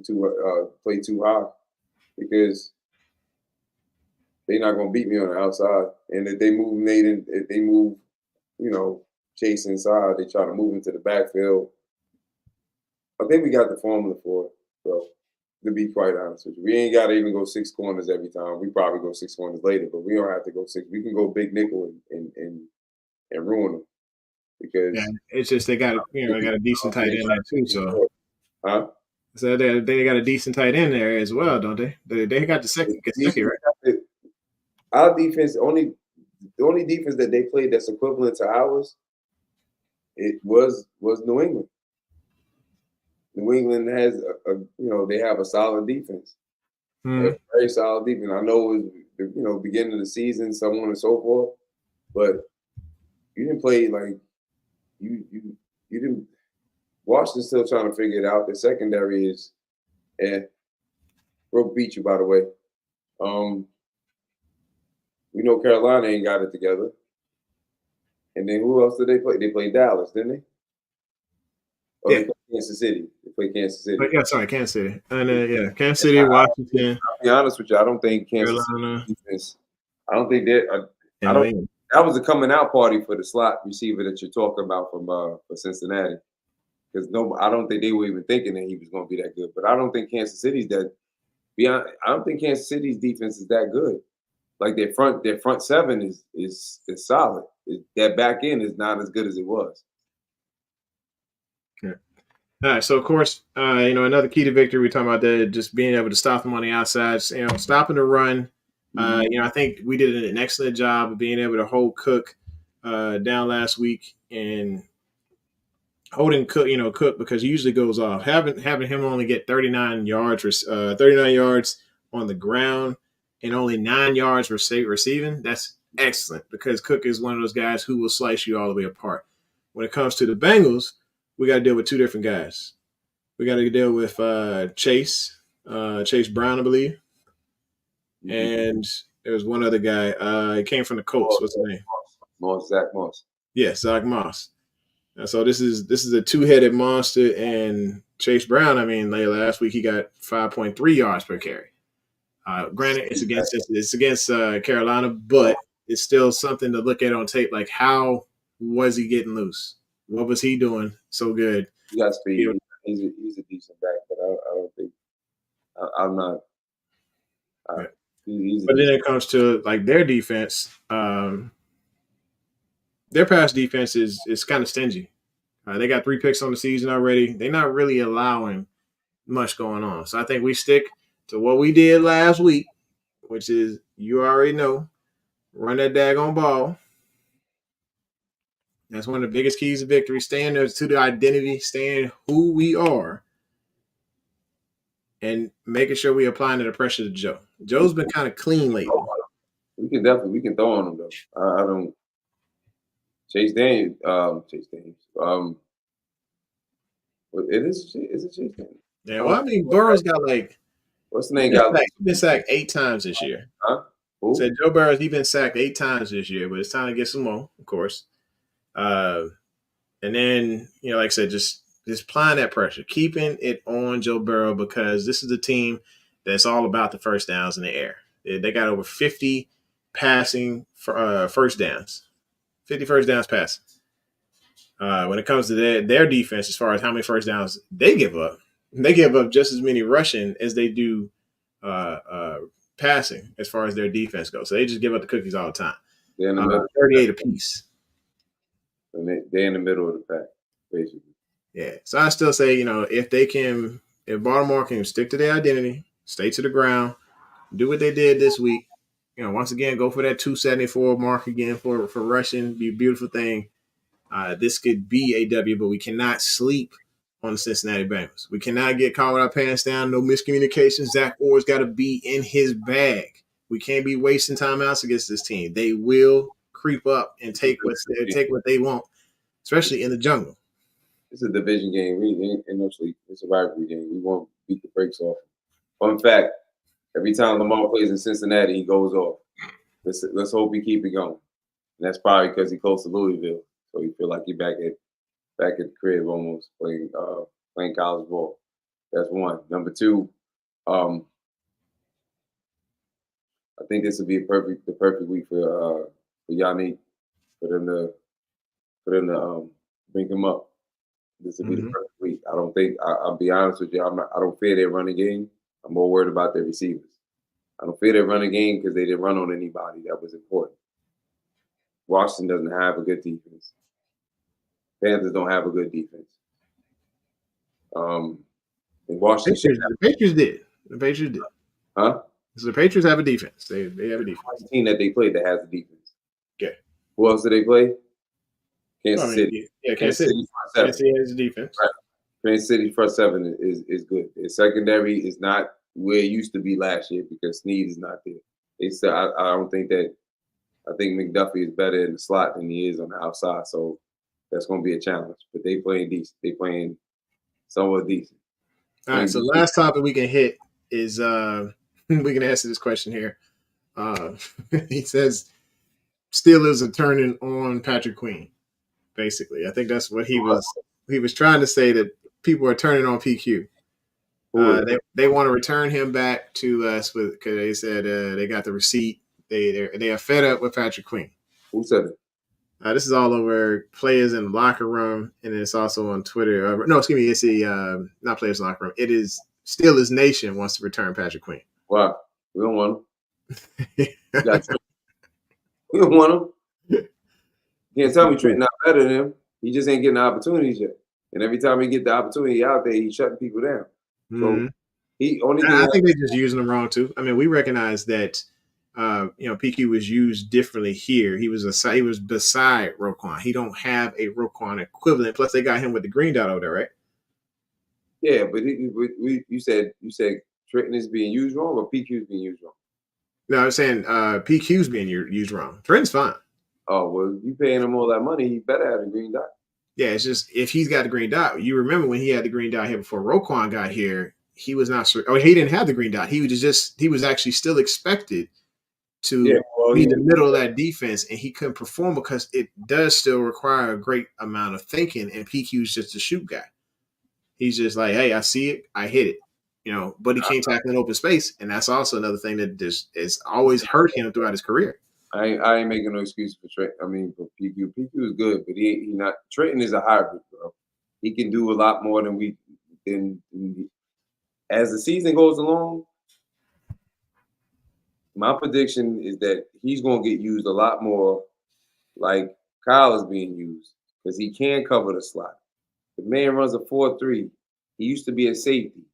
Speaker 4: too high because they're not going to beat me on the outside. And if they move Nathan, if they move, Chase inside, they try to move into the backfield. I think we got the formula for it, bro. To be quite honest with you, we ain't got to even go 6 corners every time. We probably go 6 corners later, but we don't have to go 6. We can go big nickel and ruin them. because
Speaker 1: Yeah, it's just they got they got a decent tight end there too. So
Speaker 4: huh?
Speaker 1: they got a decent tight end there as well, don't they? They got the second Kentucky, right?
Speaker 4: Our defense the only defense that they played that's equivalent to ours, it was New England. New England has they have a solid defense, a very solid defense. I know it was beginning of the season, so on and so forth, but you didn't play like you didn't. Washington's still trying to figure it out. The secondary is, Brooke beat you, by the way. We know Carolina ain't got it together. And then who else did they play? They played Dallas, didn't they? Or they played Kansas City. They played Kansas City.
Speaker 1: Yeah, sorry, Kansas City. And Kansas City, Washington.
Speaker 4: I'll be honest with you. I don't think Kansas
Speaker 1: Carolina.
Speaker 4: City defense. I don't think that. I don't. That was a coming out party for the slot receiver that you're talking about from for Cincinnati. Because I don't think they were even thinking that he was going to be that good. But I don't think Kansas City's that. I don't think Kansas City's defense is that good. Like their front seven is solid. That back end is not as good as it was.
Speaker 1: Okay. All right. So of course, another key to victory, we're talking about that, just being able to stop them on the outside, stopping the run. I think we did an excellent job of being able to hold Cook down last week and holding Cook because he usually goes off. Having him only get 39 yards on the ground and only 9 yards receiving, that's excellent because Cook is one of those guys who will slice you all the way apart. When it comes to the Bengals, we got to deal with two different guys. We got to deal with Chase Brown, I believe, and there's one other guy. He came from the Colts. What's his name?
Speaker 4: Zach Moss.
Speaker 1: Yeah, Zach Moss. So this is a two-headed monster, and Chase Brown. I mean, last week he got 5.3 yards per carry. Granted, it's against Carolina, but it's still something to look at on tape. Like, how was he getting loose? What was he doing so good?
Speaker 4: He got speed. He's a decent back, but I don't think I'm not.
Speaker 1: But then it comes to like their defense. Their pass defense is kind of stingy. They got 3 picks on the season already. They're not really allowing much going on. So I think we stick to what we did last week, which is, you already know, run that daggone ball. That's one of the biggest keys to victory. Staying there to the identity, staying who we are, and making sure we applying the pressure to Joe. Joe's been kind of clean lately.
Speaker 4: We can throw on him though. I don't. Chase Daniels. Is it Chase Daniels?
Speaker 1: Yeah, well, I mean, Burrow's got
Speaker 4: what's the name?
Speaker 1: He's been sacked 8 times this year.
Speaker 4: Huh? Who?
Speaker 1: Said Joe Burrow's been sacked 8 times this year, but it's time to get some more, of course. And then, like I said, just applying that pressure, keeping it on Joe Burrow, because this is a team that's all about the first downs in the air. They got over 50 passing first downs, 50 first downs passing. When it comes to their defense, as far as how many first downs they give up just as many rushing as they do passing as far as their defense goes. So they just give up the cookies all the time.
Speaker 4: They're in the middle.
Speaker 1: 38 apiece.
Speaker 4: And they're in the middle of the pack, basically.
Speaker 1: Yeah. So I still say, if Baltimore can stick to their identity, stay to the ground, do what they did this week, once again, go for that 274 mark again for rushing, be a beautiful thing. This could be a W, but we cannot sleep on the Cincinnati Bengals. We cannot get caught with our pants down. No miscommunication. Zach Orr's got to be in his bag. We can't be wasting timeouts against this team. They will creep up and take what they want, especially in the jungle.
Speaker 4: It's a division game. We ain't no sleep. It's a rivalry game. We won't beat the brakes off. Fun fact: every time Lamar plays in Cincinnati, he goes off. Let's hope he keep it going. And that's probably because he's close to Louisville, so he feel like he back at the crib almost playing college ball. That's one. Number two, I think this would be the perfect week for Yannick, for them to bring him up. This would be the perfect week. I don't think I'll be honest with you. I don't fear their running game. I'm more worried about their receivers. I don't fear their running game because they didn't run on anybody. That was important. Washington doesn't have a good defense. Panthers don't have a good defense. In Washington,
Speaker 1: The Patriots did. The Patriots did.
Speaker 4: huh?
Speaker 1: So the Patriots have a defense. They have a defense.
Speaker 4: The team that they played that has a defense.
Speaker 1: Okay.
Speaker 4: Who else did they play? Kansas
Speaker 1: I mean,
Speaker 4: City.
Speaker 1: Yeah, Kansas City.
Speaker 4: Front seven.
Speaker 1: Kansas City has a defense.
Speaker 4: Right. Kansas City front seven is good. The secondary is not where it used to be last year because Snead is not there. They said I don't think that. I think McDuffie is better in the slot than he is on the outside, so that's going to be a challenge. But they playing decent. They playing somewhat decent.
Speaker 1: All right. So last topic we can hit is we can answer this question here. He says Steelers are turning on Patrick Queen. Basically, I think that's what he was trying to say, that people are turning on PQ. They want to return him back to us because they said they got the receipt. They are fed up with Patrick Queen.
Speaker 4: Who said it?
Speaker 1: This is all over players in the locker room, and it's also on Twitter. No, excuse me, it's the not players in the locker room. It is Steelers Nation wants to return Patrick Queen.
Speaker 4: Wow, we don't want him. We don't want him. You can't tell me Trent's not better than him. He just ain't getting the opportunities yet. And every time he get the opportunity out there, he's shutting people down. So
Speaker 1: I think they're just using him wrong too. I mean, we recognize that PQ was used differently here. He was beside Roquan. He don't have a Roquan equivalent. Plus, they got him with the green dot over there, right?
Speaker 4: Yeah, but you said Trenton is being used wrong, or PQ is being used wrong.
Speaker 1: No, I'm saying PQ's being used wrong. Trenton's fine.
Speaker 4: Oh, well, you paying him all that money, he better have the green dot.
Speaker 1: Yeah, it's just if he's got the green dot. You remember when he had the green dot here before Roquan got here, he was not sure. He didn't have the green dot. He was actually still expected to be in the middle of that defense, and he couldn't perform because it does still require a great amount of thinking, and PQ's just a shoot guy. He's just like, hey, I see it, I hit it, but he can't tackle in open space, and that's also another thing that has always hurt him throughout his career.
Speaker 4: I ain't making no excuse for Trent. I mean, for PQ. PQ is good, but he not. Trenton is a hybrid, bro. He can do a lot more than as the season goes along. My prediction is that he's going to get used a lot more like Kyle is being used because he can cover the slot. The man runs a 4-3. He used to be a safety.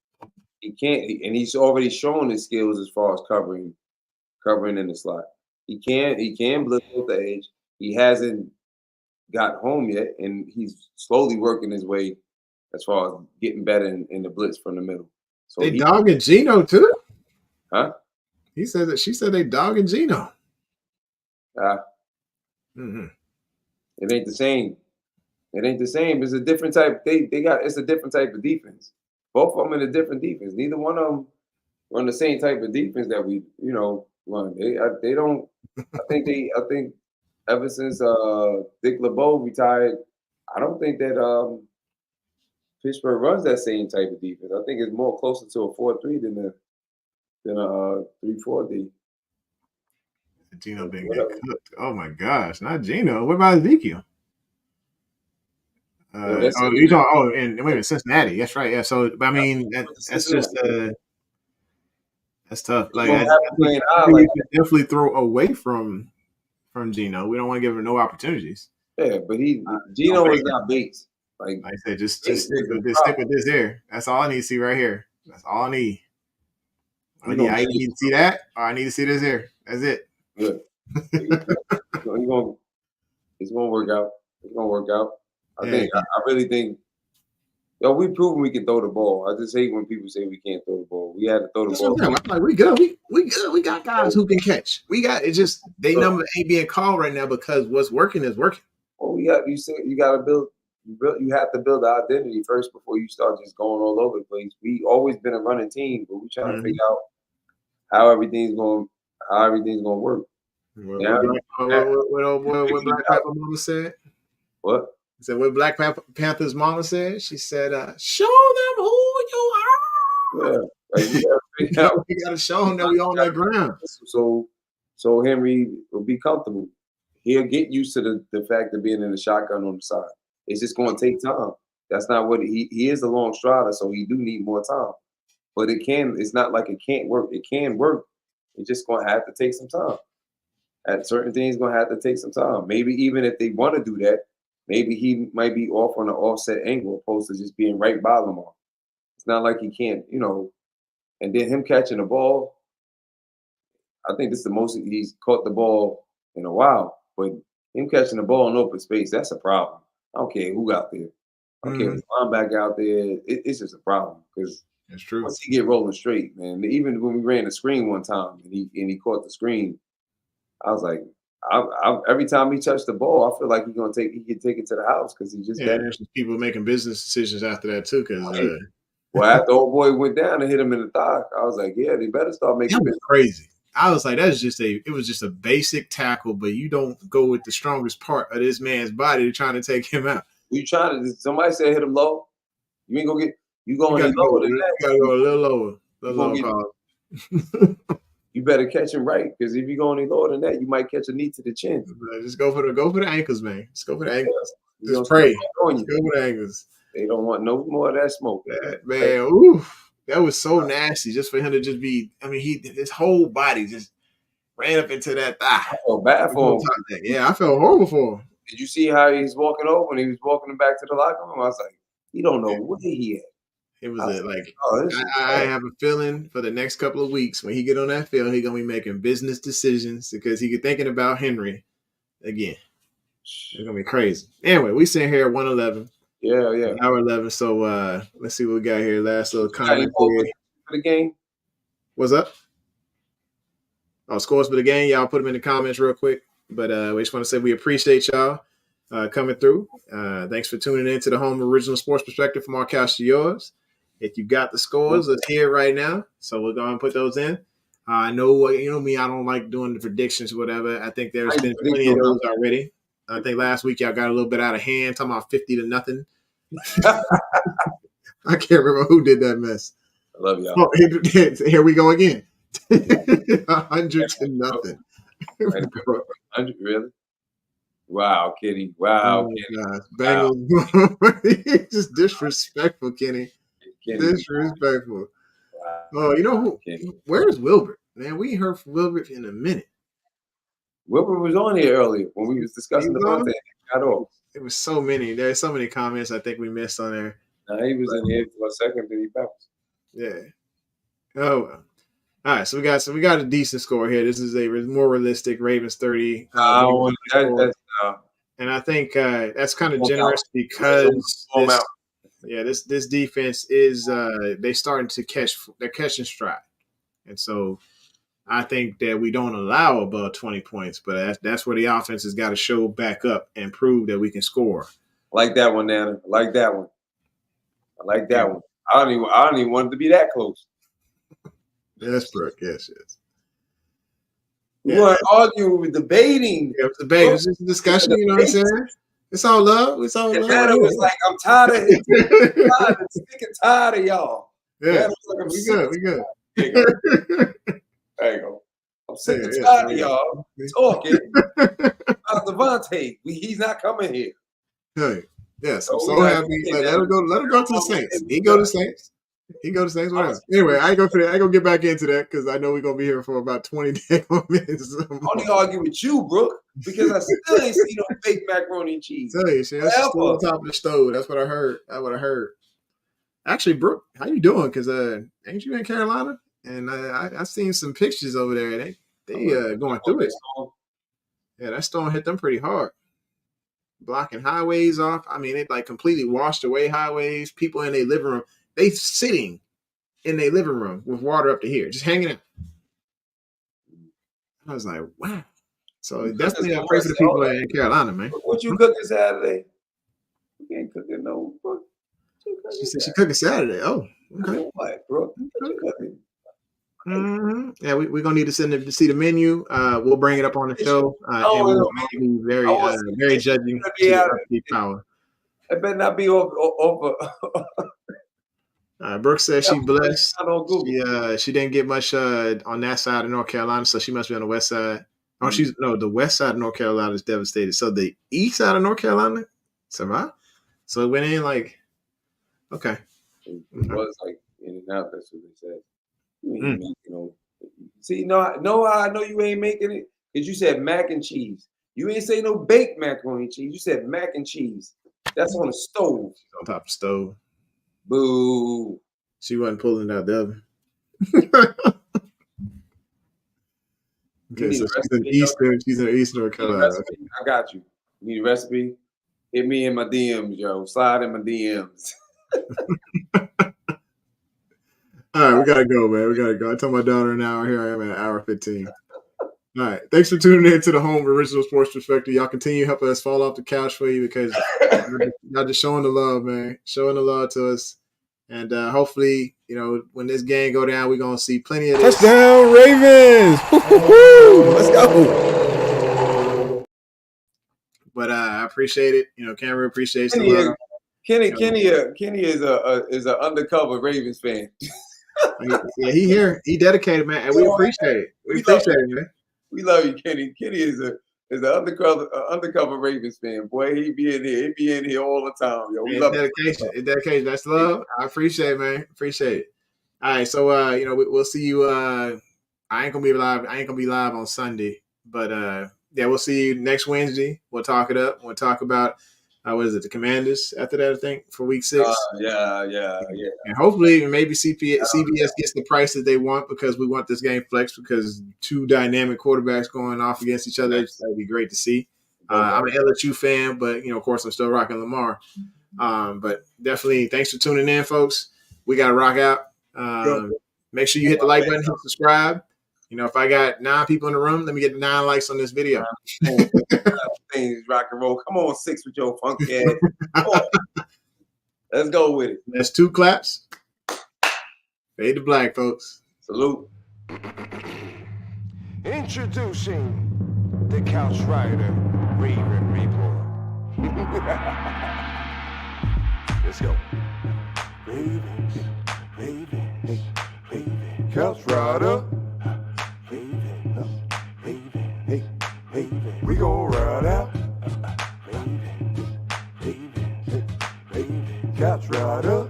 Speaker 4: He can't, and he's already shown his skills as far as covering in the slot. He can blitz off the edge. He hasn't got home yet, and he's slowly working his way as far as getting better in the blitz from the middle. So
Speaker 1: they dogging Gino too?
Speaker 4: Huh?
Speaker 1: She said they dogging Gino.
Speaker 4: It ain't the same. It ain't the same. It's a different type. It's a different type of defense. Both of them in a different defense. Neither one of them run the same type of defense that we, run. They don't. I think ever since Dick LeBeau retired, I don't think that Pittsburgh runs that same type of defense. I think it's more closer to a 4-3 than a 3-4D.
Speaker 1: Gino been getting cooked. Oh my gosh, not Gino. What about Ezekiel? And wait a minute, Cincinnati. That's right. Yeah. So, I mean, that's just that's tough. Like, we can definitely throw away from Gino. We don't want to give him no opportunities.
Speaker 4: Yeah, but Gino is not Bates.
Speaker 1: Like I said, just stick with this here. That's all I need to see right here. That's all I need. I need to see that, or I need to see this here. That's it.
Speaker 4: Good. It's gonna work out. It's gonna work out. I really think. We've proven we can throw the ball. I just hate when people say we can't throw the ball. We had to throw the ball.
Speaker 1: I'm like, we good. We good. We got guys who can catch. We got it. Just they number ain't being called right now because what's working is working.
Speaker 4: Well, you got to build. You have to build the identity first before you start just going all over the place. We always been a running team, but we trying to figure out how everything's going to work.
Speaker 1: What Black Panther mama said?
Speaker 4: What?
Speaker 1: He said what Black Panther's mama said? She said, "Show them who you are."
Speaker 4: Yeah,
Speaker 1: we got to show them that we on that ground.
Speaker 4: So Henry will be comfortable. He'll get used to the fact of being in the shotgun on the side. It's just going to take time. That's not what he is a long strider, so he do need more time. But it's not like it can't work. It can work. It's just going to have to take some time. At certain things, going to have to take some time. Maybe even if they want to do that, maybe he might be off on an offset angle opposed to just being right by Lamar. It's not like he can't, and then him catching the ball, I think this is the most he's caught the ball in a while. But him catching the ball in open space, that's a problem. I don't care who out there. I don't care if linebacker out there. It's just a problem because
Speaker 1: That's true.
Speaker 4: once he get rolling straight, man. Even when we ran the screen one time and he caught the screen, I was like, every time he touched the ball, I feel like he can take it to the house because he just
Speaker 1: there's some people making business decisions after that too. Because
Speaker 4: well, after old boy went down and hit him in the thigh, I was like, yeah, they better start making
Speaker 1: that was
Speaker 4: business.
Speaker 1: crazy. I was like, it was just a basic tackle, but you don't go with the strongest part of this man's body to trying to take him out.
Speaker 4: You trying to? Somebody said hit him low. You ain't gonna get. You going
Speaker 1: You
Speaker 4: any lower than that?
Speaker 1: gotta go a little lower.
Speaker 4: You better catch him right because if you go any lower than that, you might catch a knee to the chin.
Speaker 1: Just go for the ankles, man. Just go for the ankles.
Speaker 4: You
Speaker 1: Just pray.
Speaker 4: On
Speaker 1: Just go for the ankles.
Speaker 4: They don't want no more of that smoke.
Speaker 1: Man, oof, that was so nasty just for him to just be. I mean, his whole body just ran up into that thigh.
Speaker 4: I felt bad for him.
Speaker 1: Yeah, I felt horrible for him.
Speaker 4: Did you see how he's walking over when he was walking back to the locker room? I was like, he don't know where he at.
Speaker 1: It was
Speaker 4: I
Speaker 1: have a feeling for the next couple of weeks when he get on that field, he gonna be making business decisions because he get thinking about Henry again. It's gonna be crazy. Anyway, we sitting here at 111.
Speaker 4: Yeah.
Speaker 1: Hour 11. So let's see what we got here. Last little comment
Speaker 4: for the game.
Speaker 1: What's up? Oh, scores for the game. Y'all put them in the comments real quick. But we just want to say we appreciate y'all coming through. Thanks for tuning in to the home original sports perspective from our couch to yours. If you got the scores, let's hear it right now. So we're going to put those in. I know, me, I don't like doing the predictions or whatever. I think there's been plenty of those already. I think last week y'all got a little bit out of hand, talking about 50-0. I can't remember who did that mess.
Speaker 4: I love y'all.
Speaker 1: Oh, here we go again. 100-0.
Speaker 4: 100, really? Wow, Kenny. Wow, Kenny.
Speaker 1: Bengals. Just disrespectful, Kenny. Disrespectful. Wow. Oh, you know who? Kenny. Where's Wilbert? Man, we ain't heard from Wilbert in a minute.
Speaker 4: Wilbert was on here earlier when we was discussing the content.
Speaker 1: It was so many. There's so many comments I think we missed on there.
Speaker 4: No, he was in here for a second, then he bounced.
Speaker 1: Yeah. Oh, well. All right, so we got a decent score here. This is a more realistic Ravens 30. And I think that's kind of generous because this defense is they starting to they're catching stride, and so I think that we don't allow above 20 points, but that's where the offense has got to show back up and prove that we can score.
Speaker 4: I like that one, Nana. I like that one. I don't even want it to be that close.
Speaker 1: Yes, Brooke. Yes.
Speaker 4: We weren't arguing, we were debating.
Speaker 1: Yeah, it was debating. It was just a discussion, you know what I'm saying? It's all love. It's all love.
Speaker 4: Nana was like, I'm tired of it. I'm sick and tired of y'all.
Speaker 1: Yeah, we good.
Speaker 4: There you go. I'm sick and tired of y'all talking about Devontae. He's not coming here.
Speaker 1: Hey, yes, I'm so happy. Let him go to the Saints. He go to the Saints. Whatever. Anyway, I ain't gonna get back into that because I know we're gonna be here for about 20 minutes.
Speaker 4: I only argue with you, Brooke, because I still ain't seen no fake macaroni and cheese.
Speaker 1: Tell you, that's still on top of the stove. That's what I heard. Actually, Brooke, how you doing? Because ain't you in Carolina? And I seen some pictures over there. They going through it. Yeah, that storm hit them pretty hard. Blocking highways off. I mean, they like completely washed away highways. People in their living room. They sitting in their living room with water up to here, just hanging out. I was like, wow. So definitely I pray for the people in Carolina, man.
Speaker 4: What you cooking Saturday? You ain't cooking no.
Speaker 1: She said she cooking Saturday. Oh, okay.
Speaker 4: What, bro? What you cooking?
Speaker 1: Mm-hmm. Yeah, we're gonna need to send them to see the menu. We'll bring it up on the show, and we'll be very judging to power.
Speaker 4: It better not be over.
Speaker 1: Brooke says she blessed. She didn't get much on that side of North Carolina, so she must be on the west side. Oh, the west side of North Carolina is devastated. So the east side of North Carolina survived. So it went in like, okay.
Speaker 4: It was like in and out. That's what they said. You ain't making no. See, no, I know you ain't making it because you said mac and cheese. You ain't say no baked macaroni and cheese. You said mac and cheese. That's on the stove.
Speaker 1: On top of the stove.
Speaker 4: Boo.
Speaker 1: She wasn't pulling out the oven. Okay, so she's in Eastern North Carolina. Okay.
Speaker 4: I got you. You need a recipe? Hit me in my DMs, yo. Slide in my DMs.
Speaker 1: All right, we gotta go, man. We gotta go. I told my daughter an hour. Here I am at an hour 15. All right. Thanks for tuning in to the home of Original Sports Perspective. Y'all continue helping us fall off the couch for you because y'all just showing the love, man. Showing the love to us. And hopefully, when this game go down, we're gonna see plenty of this.
Speaker 3: Touchdown, Ravens! Let's go.
Speaker 1: But I appreciate it. Cameron appreciates the love.
Speaker 4: Kenny is an undercover Ravens fan.
Speaker 1: Yeah, he here. He dedicated, man, and we appreciate it. We appreciate it, man.
Speaker 4: We love you, Kenny. Kenny is an undercover Ravens fan. Boy, he be in here all the time. Yo, we love
Speaker 1: dedication. It's dedication. That's love. I appreciate it, man. Appreciate it. All right, so we'll see you. I ain't gonna be live. I ain't gonna be live on Sunday, but we'll see you next Wednesday. We'll talk it up. We'll talk about what is it? The Commanders after that, I think, for week 6.
Speaker 4: Yeah.
Speaker 1: And hopefully, maybe CBS gets the prices they want because we want this game flexed because 2 dynamic quarterbacks going off against each other. That'd be great to see. I'm an LSU fan, but of course, I'm still rocking Lamar. But definitely, thanks for tuning in, folks. We got to rock out. Make sure you hit the like button, hit subscribe. If I got 9 people in the room, let me get 9 likes on this video.
Speaker 4: Things rock and roll. Come on, 6 with your funky ass. Come on. Let's go with it.
Speaker 1: That's 2 claps. Fade to black, folks.
Speaker 4: Salute.
Speaker 2: Introducing the Couch Rider Raven Report. Let's go. Ravens. Couch Rider. We gon' ride out. Couch Rider.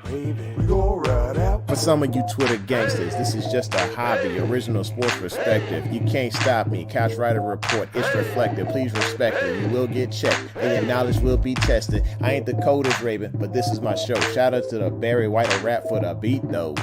Speaker 2: We gon' ride out.
Speaker 3: For some of you Twitter gangsters, this is just a hobby, original sports perspective. You can't stop me. Couch Rider Report, it's reflective. Please respect it. You will get checked, and your knowledge will be tested. I ain't the coldest Raven, but this is my show. Shout out to the Barry White rap for the beat, though.